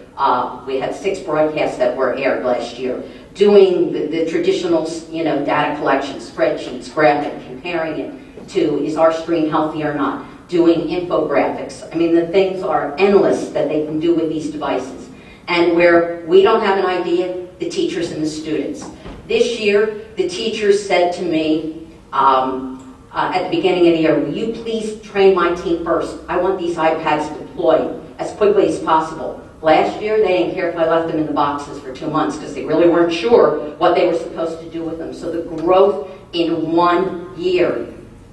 We had 6 broadcasts that were aired last year, doing the traditional, data collection, spreadsheets, graphic, comparing it to, is our stream healthy or not, doing infographics. I mean, the things are endless that they can do with these devices. And where we don't have an idea, the teachers and the students. This year, the teachers said to me, at the beginning of the year, will you please train my team first? I want these iPads deployed as quickly as possible. Last year, they didn't care if I left them in the boxes for 2 months, because they really weren't sure what they were supposed to do with them. So the growth in 1 year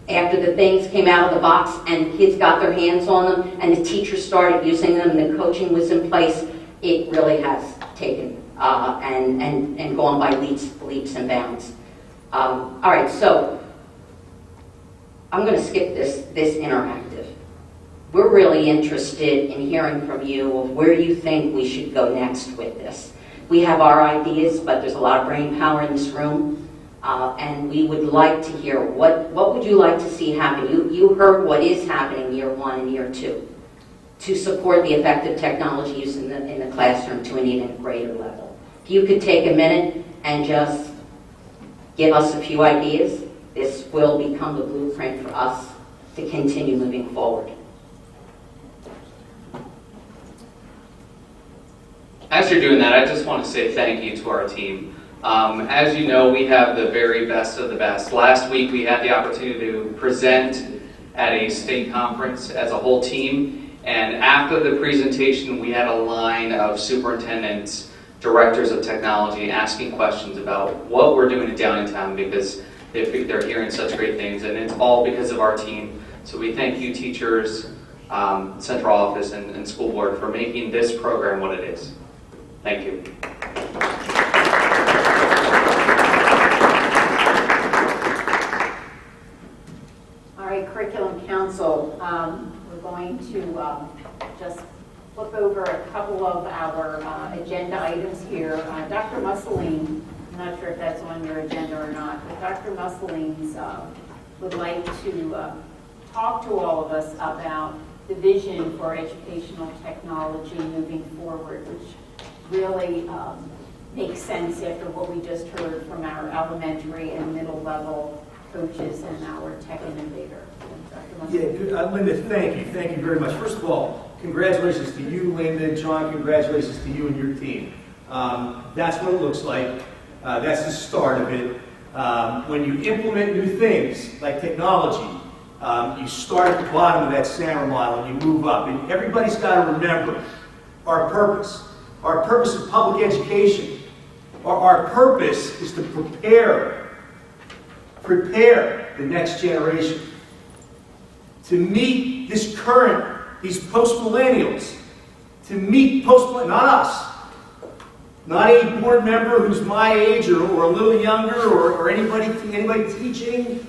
after the things came out of the box and kids got their hands on them and the teachers started using them and the coaching was in place, it really has taken and gone by leaps and bounds. All right, so I'm going to skip this interactive. We're really interested in hearing from you of where you think we should go next with this. We have our ideas, but there's a lot of brain power in this room, and we would like to hear what would you like to see happen. You heard what is happening year 1 and year 2 to support the effective technology use in the classroom to an even greater level. If you could take a minute and just give us a few ideas, this will become the blueprint for us to continue moving forward. As you're doing that, I just want to say thank you to our team. As you know, we have the very best of the best. Last week, we had the opportunity to present at a state conference as a whole team, and after the presentation, we had a line of superintendents, directors of technology asking questions about what we're doing at Downingtown because they're hearing such great things, and it's all because of our team. So we thank you, teachers, central office, and school board for making this program what it is. Thank you. All right, Curriculum Council, we're going to just flip over a couple of our agenda items here. Dr. Mussolini, I'm not sure if that's on your agenda or not, but Dr. Mussolini's would like to talk to all of us about the vision for educational technology moving forward, which really makes sense after what we just heard from our elementary and middle level coaches and our tech innovator. Yeah, good. Linda, thank you. Thank you very much. First of all, congratulations to you, Linda. John, congratulations to you and your team. That's what it looks like. That's the start of it. When you implement new things like technology, you start at the bottom of that SAMR model and you move up. And everybody's got to remember our purpose. Our purpose is public education. Our purpose is to prepare the next generation to meet these post-millennials, not us, not a board member who's my age or a little younger or anybody teaching.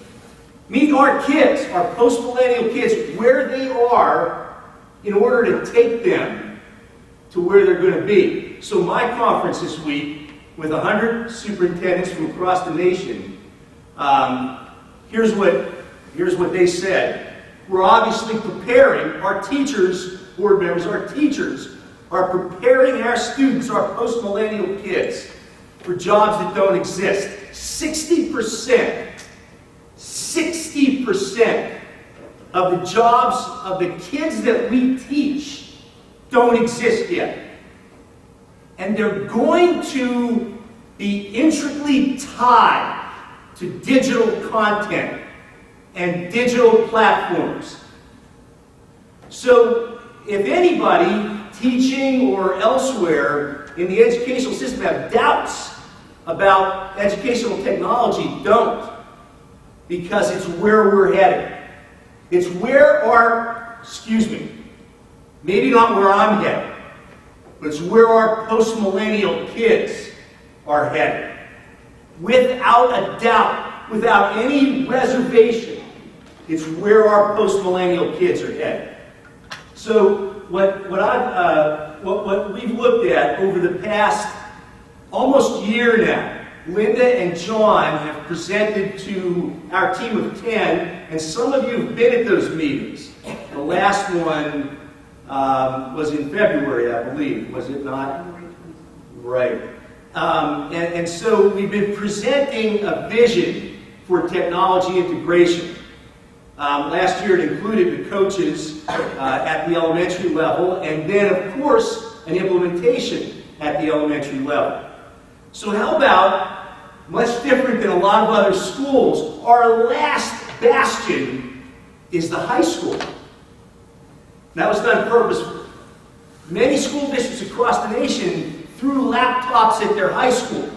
Meet our kids, our post-millennial kids, where they are in order to take them to where they're going to be. So my conference this week with 100 superintendents from across the nation, here's what they said. We're obviously preparing our teachers, board members, our teachers are preparing our students, our post-millennial kids, for jobs that don't exist. 60% of the jobs of the kids that we teach don't exist yet. And they're going to be intricately tied to digital content and digital platforms. So if anybody teaching or elsewhere in the educational system have doubts about educational technology, don't. Because it's where we're headed. It's where maybe not where I'm headed, but it's where our post-millennial kids are headed. Without a doubt, without any reservation, it's where our post-millennial kids are headed. So what we've looked at over the past almost year now, Linda and John have presented to our team of 10, and some of you have been at those meetings. The last one was in February, I believe, was it not? Right. And so we've been presenting a vision for technology integration. Last year it included the coaches at the elementary level, and then, of course, an implementation at the elementary level. So how about, much different than a lot of other schools, our last bastion is the high school. That was done purposefully. Many school districts across the nation threw laptops at their high school.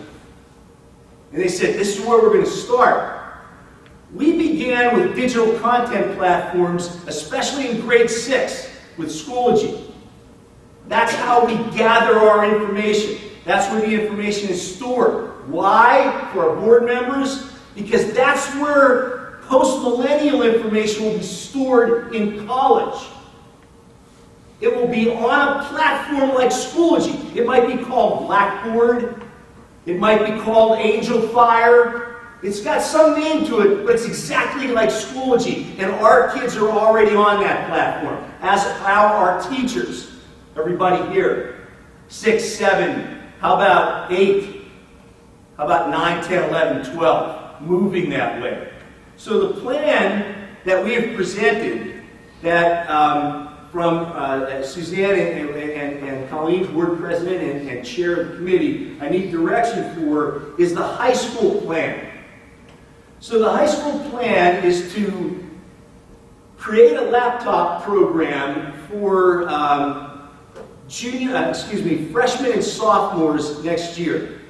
And they said, this is where we're going to start. We began with digital content platforms, especially in grade 6 with Schoology. That's how we gather our information. That's where the information is stored. Why? For our board members? Because that's where post-millennial information will be stored in college. It will be on a platform like Schoology. It might be called Blackboard. It might be called AngelFire. It's got some name to it, but it's exactly like Schoology. And our kids are already on that platform, as are our teachers. Everybody here. 6, 7, how about 8? How about 9, 10, 11, 12? Moving that way. So the plan that we have presented, that from Suzanne and Colleen's board president and chair of the committee, I need direction for, is the high school plan. So the high school plan is to create a laptop program for freshmen and sophomores next year.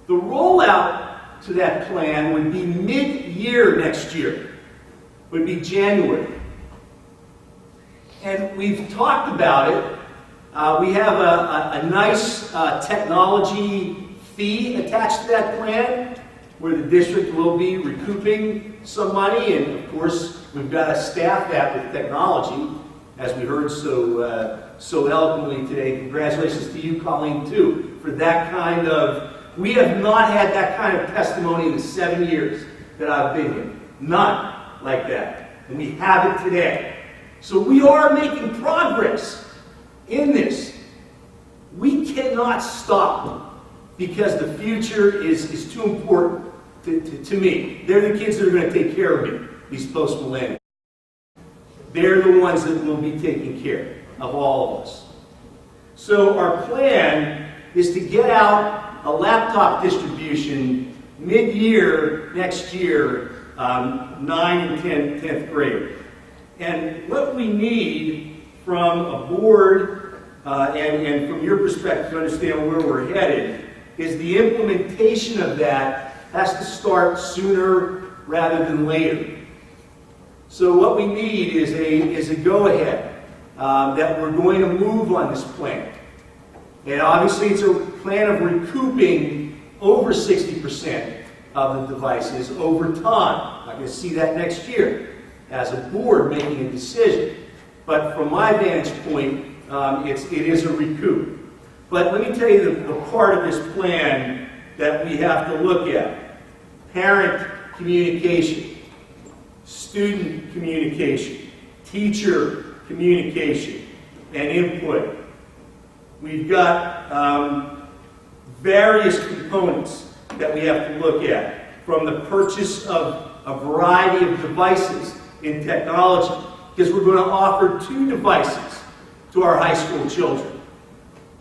The rollout to that plan would be mid-year next year, would be January. And we've talked about it. We have a nice technology fee attached to that plan, where the district will be recouping some money, and of course we've got to staff that with technology, as we heard so eloquently today. Congratulations to you, Colleen, too, for that kind of. We have not had that kind of testimony in the 7 years that I've been here. None like that, and we have it today. So we are making progress in this. We cannot stop, because the future is too important to me. They're the kids that are going to take care of me, these post-millennials. They're the ones that will be taking care of all of us. So our plan is to get out a laptop distribution mid-year next year, 9 and 10th grade. And what we need from a board and from your perspective to understand where we're headed is the implementation of that has to start sooner rather than later. So what we need is a go-ahead that we're going to move on this plan. And obviously it's a plan of recouping over 60% of the devices over time. I'm going to see that next year as a board making a decision. But from my vantage point, it is a recoup. But let me tell you the part of this plan that we have to look at. Parent communication, student communication, teacher communication, and input. We've got various components that we have to look at, from the purchase of a variety of devices in technology, because we're going to offer 2 devices to our high school children,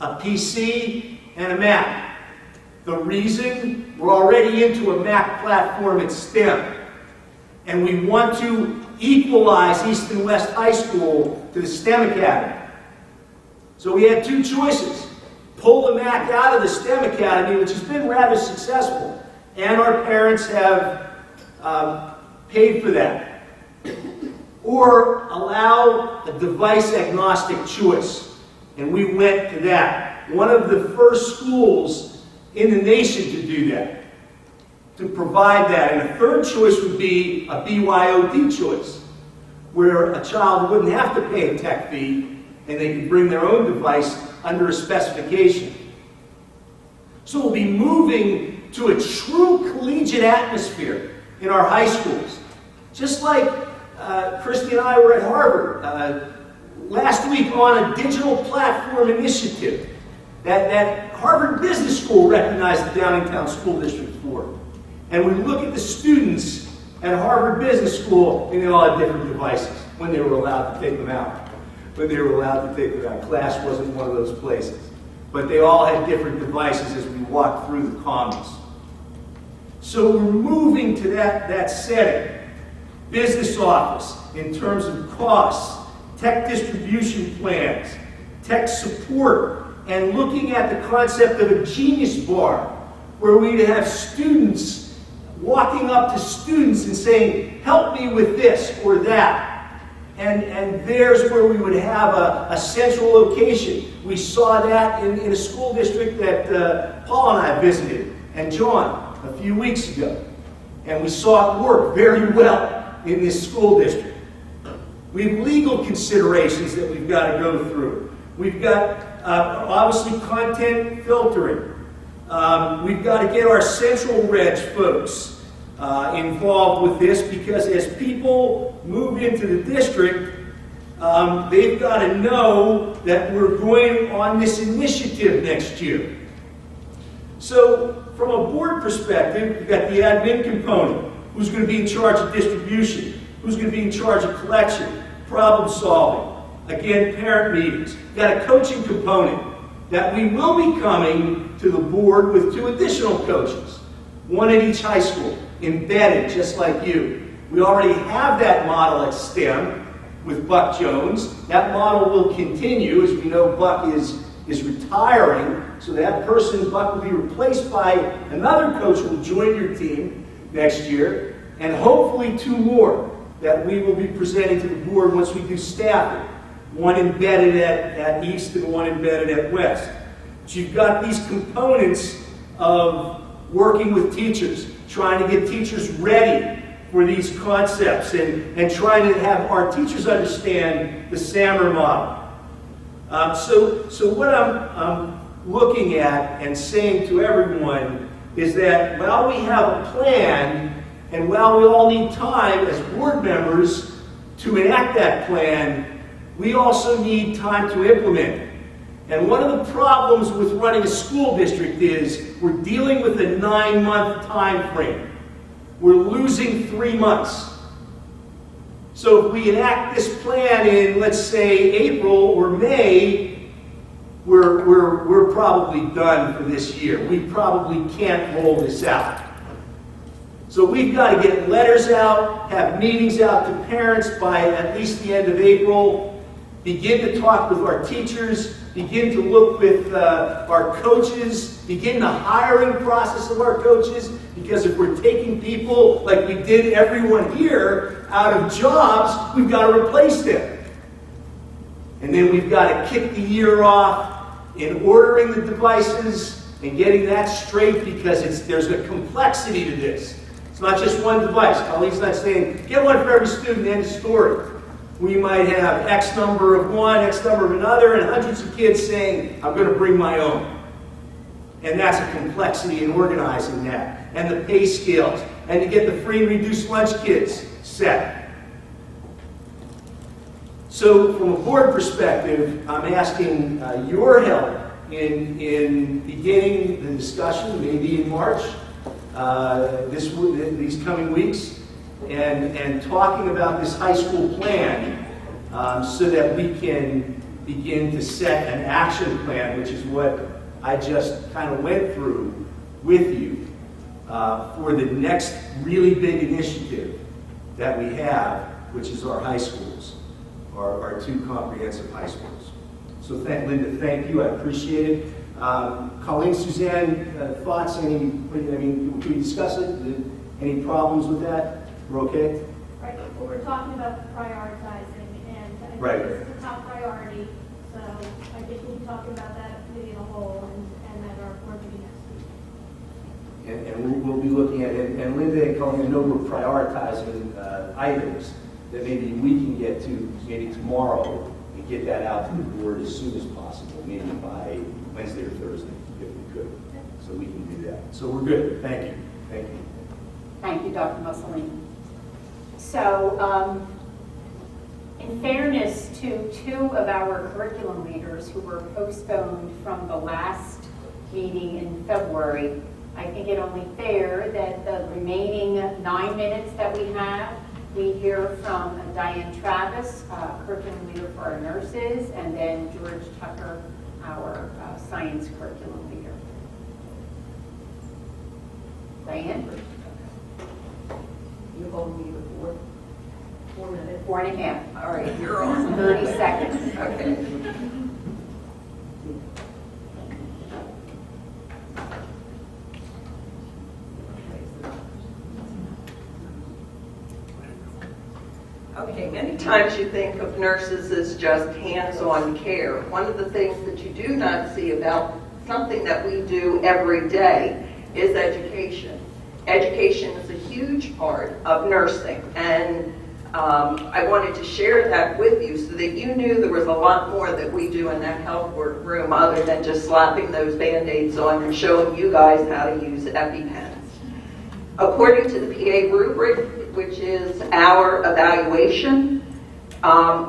a PC and a Mac. The reason, we're already into a Mac platform at STEM, and we want to equalize East and West High School to the STEM Academy. So we had 2 choices. Pull the Mac out of the STEM Academy, which has been rather successful, and our parents have paid for that. Or allow a device-agnostic choice, and we went to that. One of the first schools in the nation to do that, to provide that. And a third choice would be a BYOD choice, where a child wouldn't have to pay a tech fee, and they could bring their own device under a specification. So we'll be moving to a true collegiate atmosphere in our high schools. Just like Christy and I were at Harvard last week on a digital platform initiative that Harvard Business School recognized the Downingtown School District for. And we look at the students at Harvard Business School, and they all had different devices when they were allowed to take them out. When they were allowed to take them out. Class wasn't one of those places. But they all had different devices as we walked through the commons. So we're moving to that setting. Business office, in terms of costs, tech distribution plans, tech support, and looking at the concept of a Genius Bar, where we'd have students walking up to students and saying, help me with this or that. And there's where we would have a central location. We saw that in a school district that Paul and I visited, and John, a few weeks ago. And we saw it work very well in this school district. We have legal considerations that we've got to go through. We've got, obviously, content filtering. We've got to get our Central Reg folks involved with this, because as people move into the district, they've got to know that we're going on this initiative next year. So, from a board perspective, you've got the admin component. Who's going to be in charge of distribution? Who's going to be in charge of collection, problem solving? Again, parent meetings. You've got a coaching component that we will be coming to the board with 2 additional coaches, 1 at each high school, embedded just like you. We already have that model at STEM with Buck Jones. That model will continue. As we know, Buck is retiring, so that person, Buck, will be replaced by another coach who will join your team next year, and hopefully 2 more that we will be presenting to the board once we do staffing. 1 embedded at East and 1 embedded at West. So you've got these components of working with teachers, trying to get teachers ready for these concepts, and trying to have our teachers understand the SAMR model. So what I'm looking at and saying to everyone is that while we have a plan, and while we all need time as board members to enact that plan, we also need time to implement it. And one of the problems with running a school district is we're dealing with a 9-month time frame. We're losing 3 months. So if we enact this plan in, let's say, April or May, we're probably done for this year. We probably can't roll this out. So we've got to get letters out, have meetings out to parents by at least the end of April, begin to talk with our teachers, begin to look with our coaches, begin the hiring process of our coaches, because if we're taking people, like we did everyone here, out of jobs, we've got to replace them. And then we've got to kick the year off in ordering the devices and getting that straight, because there's a complexity to this. It's not just one device. Colleen's not saying, get one for every student, end of story. We might have X number of one, X number of another, and hundreds of kids saying, I'm going to bring my own. And that's a complexity in organizing that. And the pay scales. And to get the free and reduced lunch kids set. So from a board perspective, I'm asking your help in beginning the discussion, maybe in March, these coming weeks, and talking about this high school plan so that we can begin to set an action plan, which is what I just kind of went through with you for the next really big initiative that we have, which is our high schools, our 2 comprehensive high schools. So Linda, thank you. I appreciate it. Colleen, Suzanne, thoughts? Can we discuss it? Any problems with that? We're okay? Right, well, we're talking about prioritizing, and I think Right. this is a top priority, so I think we'll be talking about that at committee in a whole and at our board meeting next week. And we'll be looking at it. And Linda and Colleen, I know we're prioritizing items that maybe we can get to maybe tomorrow and get that out to the board as soon as possible, maybe by Wednesday or Thursday, if we could. So we can do that. So we're good. Thank you. Thank you. Thank you, Dr. Mussolini. So, in fairness to 2 of our curriculum leaders who were postponed from the last meeting in February, I think it only fair that the remaining 9 minutes that we have, we hear from Diane Travis, curriculum leader for our nurses, and then George Tucker, our science curriculum leader. Diane? You hold me to 4 minutes. 4.5. All right. You're on. 30 seconds. Okay. Okay, many times you think of nurses as just hands-on care. One of the things that you do not see about something that we do every day is education. Education is a huge part of nursing, and I wanted to share that with you so that you knew there was a lot more that we do in that health work room other than just slapping those Band-Aids on and showing you guys how to use EpiPens. According to the PA rubric, which is our evaluation,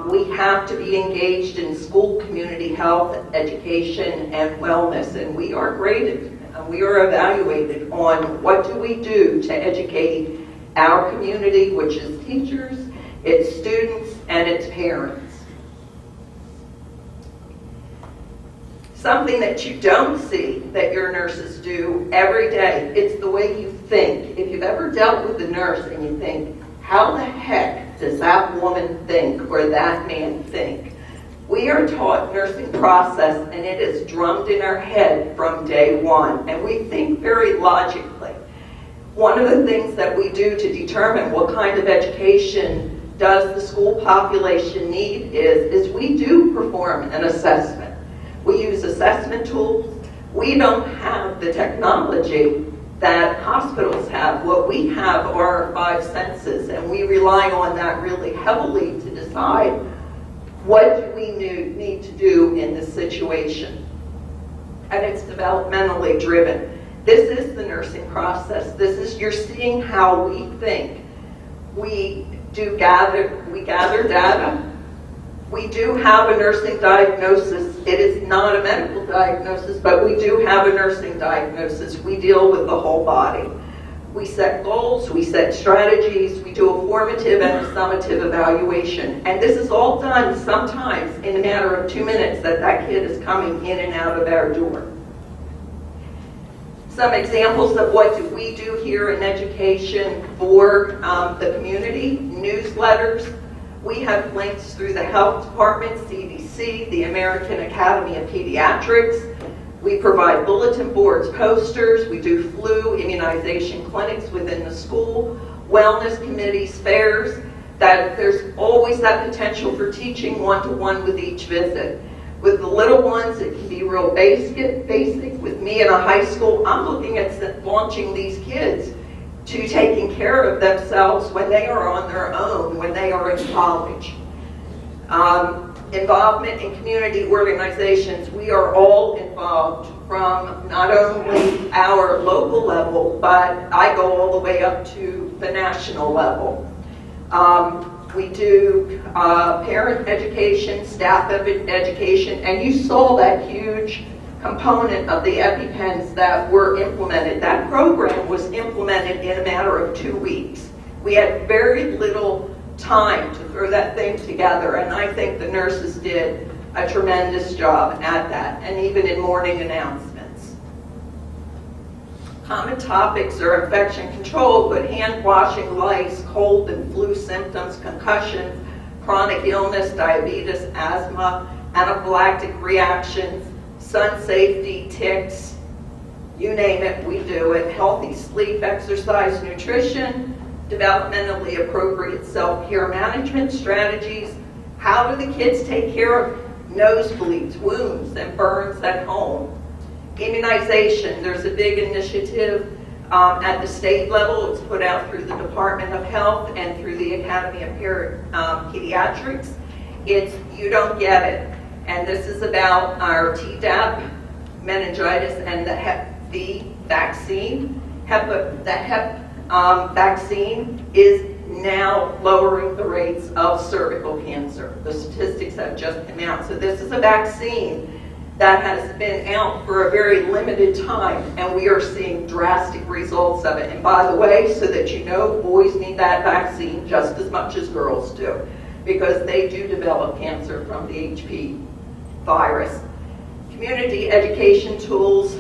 we have to be engaged in school community health, education, and wellness, and we are graded. We are evaluated on what do we do to educate our community, which is teachers, its students, and its parents. Something that you don't see that your nurses do every day, it's the way you think. If you've ever dealt with a nurse and you think, how the heck does that woman think or that man think? We are taught nursing process, and it is drummed in our head from day one, and we think very logically. One of the things that we do to determine what kind of education does the school population need is we do perform an assessment. We use assessment tools. We don't have the technology that hospitals have. What we have are our 5 senses, and we rely on that really heavily to decide what do we need to do in this situation. And it's developmentally driven. This is the nursing process. You're seeing how we think. We gather data. We do have a nursing diagnosis. It is not a medical diagnosis, but we do have a nursing diagnosis. We deal with the whole body. We set goals, we set strategies, we do a formative and a summative evaluation. And this is all done sometimes in a matter of 2 minutes that kid is coming in and out of our door. Some examples of what do we do here in education for the community. Newsletters. We have links through the health department, CDC, the American Academy of Pediatrics. We provide bulletin boards, posters. We do flu immunization clinics within the school, wellness committees, fairs. That there's always that potential for teaching one-to-one with each visit. With the little ones, it can be real basic. With me in a high school, I'm looking at launching these kids to taking care of themselves when they are on their own, when they are in college. Involvement in community organizations. We are all involved from not only our local level, but I go all the way up to the national level. We do parent education, staff education, and you saw that huge component of the EpiPens that were implemented. That program was implemented in a matter of 2 weeks. We had very little time to throw that thing together, and I think the nurses did a tremendous job at that, and even in morning announcements. Common topics are infection control, but hand washing, lice, cold and flu symptoms, concussions, chronic illness, diabetes, asthma, anaphylactic reactions, sun safety, ticks, you name it, we do it. Healthy sleep, exercise, nutrition, developmentally appropriate self-care management strategies. How do the kids take care of nosebleeds, wounds, and burns at home? Immunization, there's a big initiative at the state level. It's put out through the Department of Health and through the Academy of Pediatrics. It's You Don't Get It. And this is about our Tdap, meningitis, and the Hep B vaccine. The Hep vaccine is now lowering the rates of cervical cancer. The statistics have just come out. So this is a vaccine that has been out for a very limited time, and we are seeing drastic results of it. And by the way, so that you know, boys need that vaccine just as much as girls do, because they do develop cancer from the HP virus. Community education tools.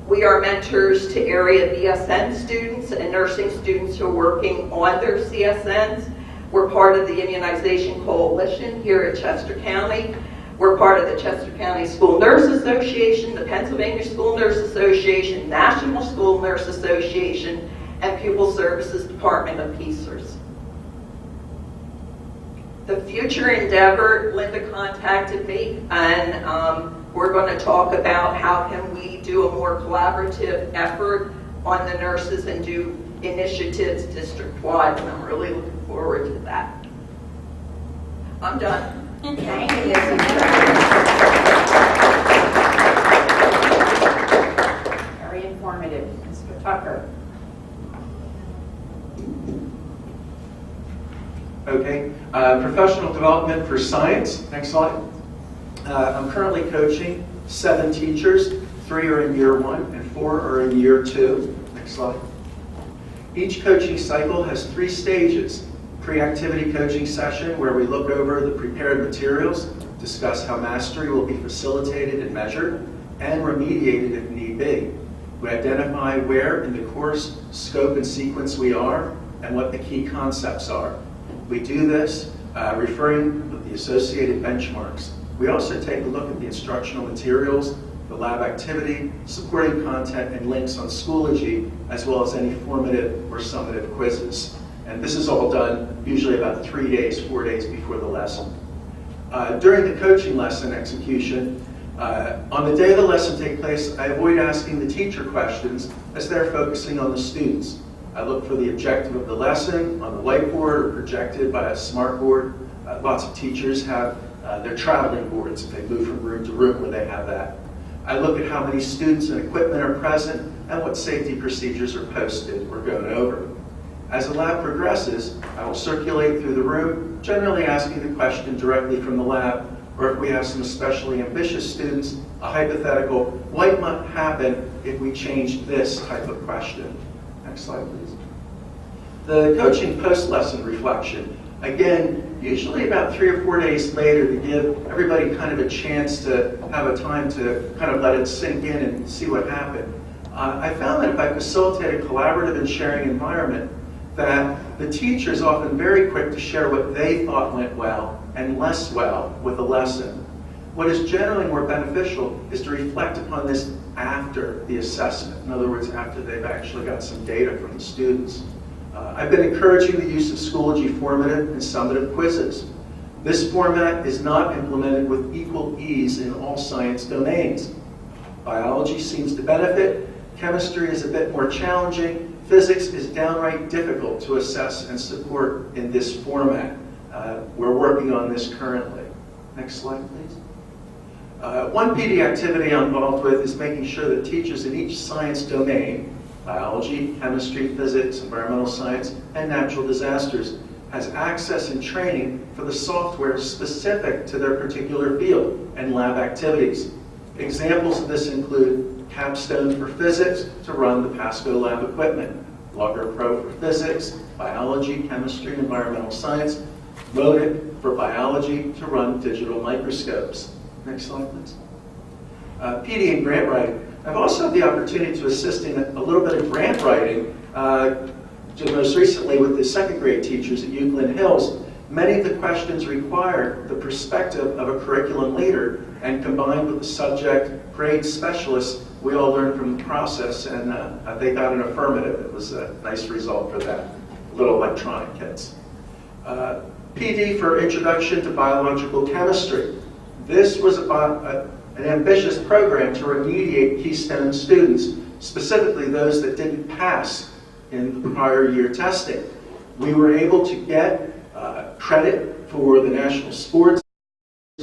We are mentors to area BSN students and nursing students who are working on their CSNs. We're part of the Immunization Coalition here at Chester County. We're part of the Chester County School Nurse Association, the Pennsylvania School Nurse Association, National School Nurse Association, and Pupil Services Department of PCERS. The future endeavor, Linda contacted me, and we're going to talk about how can we do a more collaborative effort on the nurses and do initiatives district-wide, and I'm really looking forward to that. I'm done. Thank you, Mrs. Very informative. Mr. Tucker. Okay, professional development for science. Next slide. I'm currently coaching 7 teachers. 3 are in year 1 and 4 are in year 2. Next slide. Each coaching cycle has 3 stages. Pre-activity coaching session where we look over the prepared materials, discuss how mastery will be facilitated and measured, and remediated if need be. We identify where in the course, scope, and sequence we are, and what the key concepts are. We do this referring to the associated benchmarks. We also take a look at the instructional materials, the lab activity, supporting content, and links on Schoology, as well as any formative or summative quizzes. And this is all done usually about 3 days, 4 days before the lesson. During the coaching lesson execution, on the day the lesson takes place, I avoid asking the teacher questions as they're focusing on the students. I look for the objective of the lesson on the whiteboard or projected by a smart board. Lots of teachers have their traveling boards if they move from room to room where they have that. I look at how many students and equipment are present and what safety procedures are posted or going over. As the lab progresses, I will circulate through the room, generally asking the question directly from the lab, or if we have some especially ambitious students, a hypothetical, what might happen if we changed this type of question? Next slide, please. The coaching post-lesson reflection. Again, usually about 3 or 4 days later to give everybody kind of a chance to have a time to kind of let it sink in and see what happened. I found that if I facilitate a collaborative and sharing environment, that the teacher is often very quick to share what they thought went well and less well with the lesson. What is generally more beneficial is to reflect upon this after the assessment. In other words, after they've actually got some data from the students. I've been encouraging the use of Schoology formative and summative quizzes. This format is not implemented with equal ease in all science domains. Biology seems to benefit, chemistry is a bit more challenging, physics is downright difficult to assess and support in this format. We're working on this currently. Next slide, please. One PD activity I'm involved with is making sure that teachers in each science domain, biology, chemistry, physics, environmental science, and natural disasters, has access and training for the software specific to their particular field and lab activities. Examples of this include Capstone for physics to run the Pasco lab equipment, Logger Pro for physics, biology, chemistry, and environmental science, Motive for biology to run digital microscopes. Next slide, please. PD and grant writing. I've also had the opportunity to assist in a little bit of grant writing, most recently with the 2nd grade teachers at Euclid Hills. Many of the questions require the perspective of a curriculum leader, and combined with the subject grade specialists, we all learned from the process, and they got an affirmative. It was a nice result for them, little electronic kits. PD for Introduction to Biological Chemistry. This was an ambitious program to remediate Keystone students, specifically those that didn't pass in the prior year testing. We were able to get credit for the national sports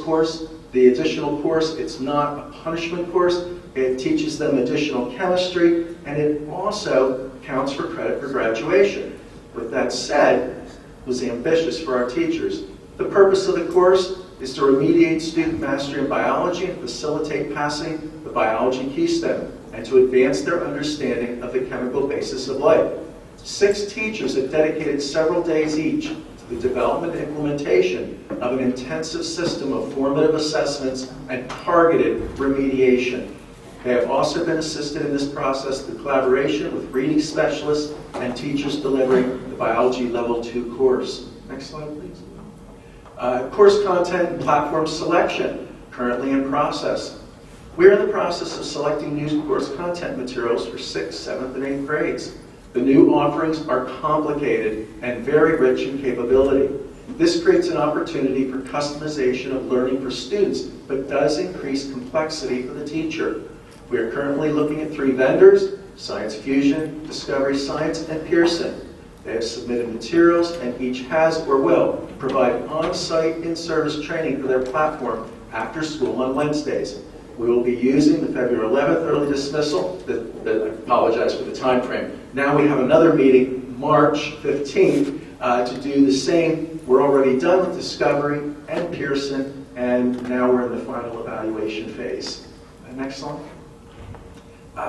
course, the additional course. It's not a punishment course. It teaches them additional chemistry, and it also counts for credit for graduation. With that said, it was ambitious for our teachers. The purpose of the course is to remediate student mastery in biology and facilitate passing the biology keystone, and to advance their understanding of the chemical basis of life. 6 teachers have dedicated several days each to the development and implementation of an intensive system of formative assessments and targeted remediation. They have also been assisted in this process through collaboration with reading specialists and teachers delivering the Biology Level 2 course. Next slide, please. Course content and platform selection, currently in process. We're in the process of selecting new course content materials for 6th, 7th, and 8th grades. The new offerings are complicated and very rich in capability. This creates an opportunity for customization of learning for students, but does increase complexity for the teacher. We are currently looking at 3 vendors: Science Fusion, Discovery Science, and Pearson. They have submitted materials, and each has or will provide on-site in-service training for their platform after school on Wednesdays. We will be using the February 11th early dismissal. I apologize for the time frame. Now we have another meeting, March 15th, to do the same. We're already done with Discovery and Pearson, and now we're in the final evaluation phase. Next slide.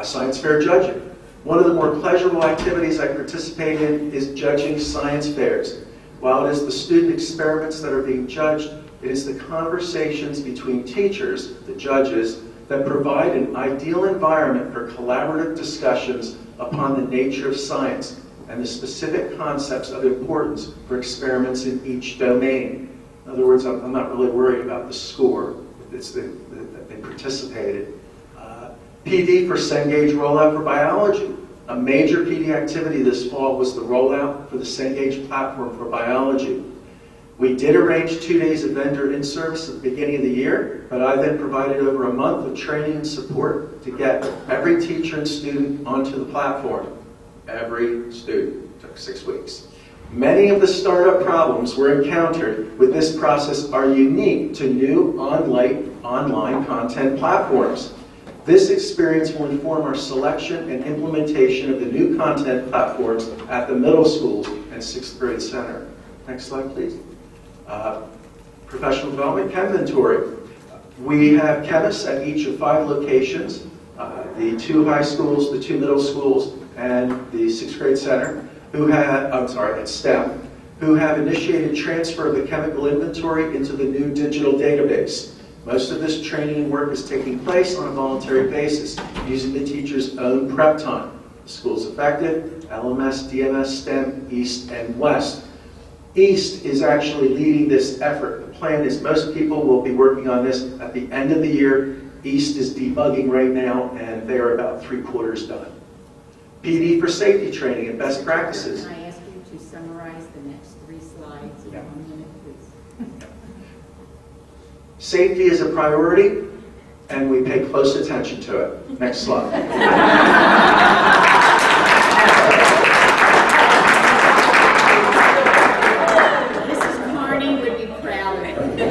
Science fair judging. One of the more pleasurable activities I participate in is judging science fairs. While it is the student experiments that are being judged, it is the conversations between teachers, the judges, that provide an ideal environment for collaborative discussions upon the nature of science and the specific concepts of importance for experiments in each domain. In other words, I'm not really worried about the score. It's that they participated. PD for Cengage rollout for biology. A major PD activity this fall was the rollout for the Cengage platform for biology. We did arrange 2 days of vendor in-service at the beginning of the year, but I then provided over a month of training and support to get every teacher and student onto the platform. Every student. It took 6 weeks. Many of the startup problems were encountered with this process are unique to new online content platforms. This experience will inform our selection and implementation of the new content platforms at the middle schools and 6th grade center. Next slide, please. Professional development Cheminventory. We have chemists at each of 5 locations, the 2 high schools, the 2 middle schools, and the 6th grade center, at STEM, who have initiated transfer of the chemical inventory into the new digital database. Most of this training and work is taking place on a voluntary basis, using the teacher's own prep time. The school's effective, LMS, DMS, STEM, East, and West. East is actually leading this effort. The plan is most people will be working on this at the end of the year. East is debugging right now, and they are about 3/4 done. PD for safety training and best practices. Can I ask you to summarize the next 3 slides in 1 minute, please? Safety is a priority, and we pay close attention to it. Next slide. Mrs. Carney would be proud of you.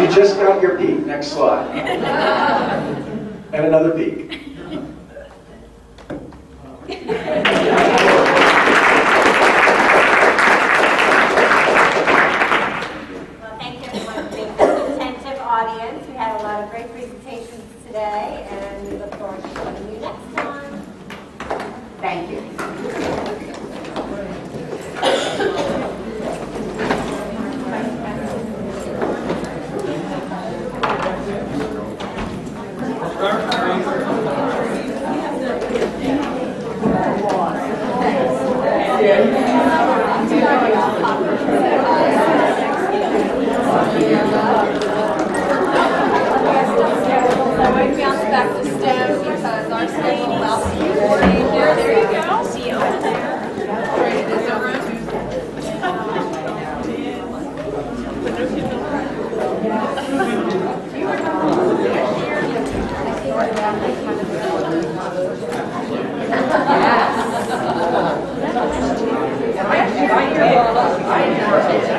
You just got your peak. Next slide. And another peak. Thank you everyone for being an attentive audience. We had a lot of great presentations today, and we look forward to seeing you next time. Thank you. So I bounce back to STEM because our state allows you to here. There you go. See you over there. Right, it is over.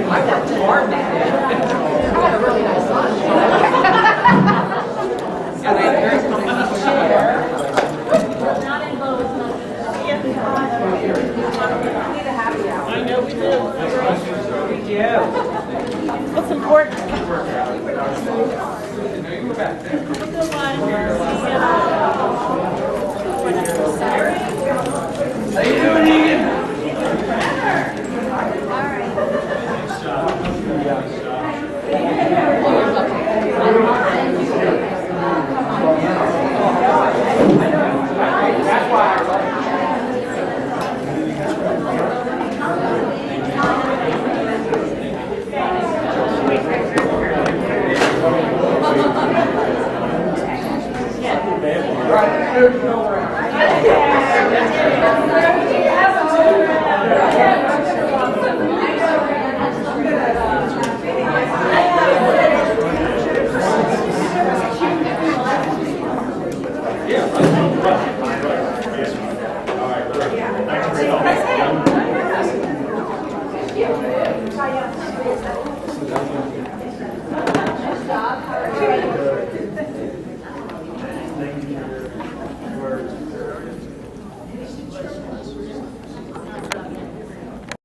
I worked hard that day. I had a really nice lunch. And I had very comfortable chair. Not in Lowe's, We need a happy hour. I know we do. We do. What's important? How you doing, Egan? That's why I love Right.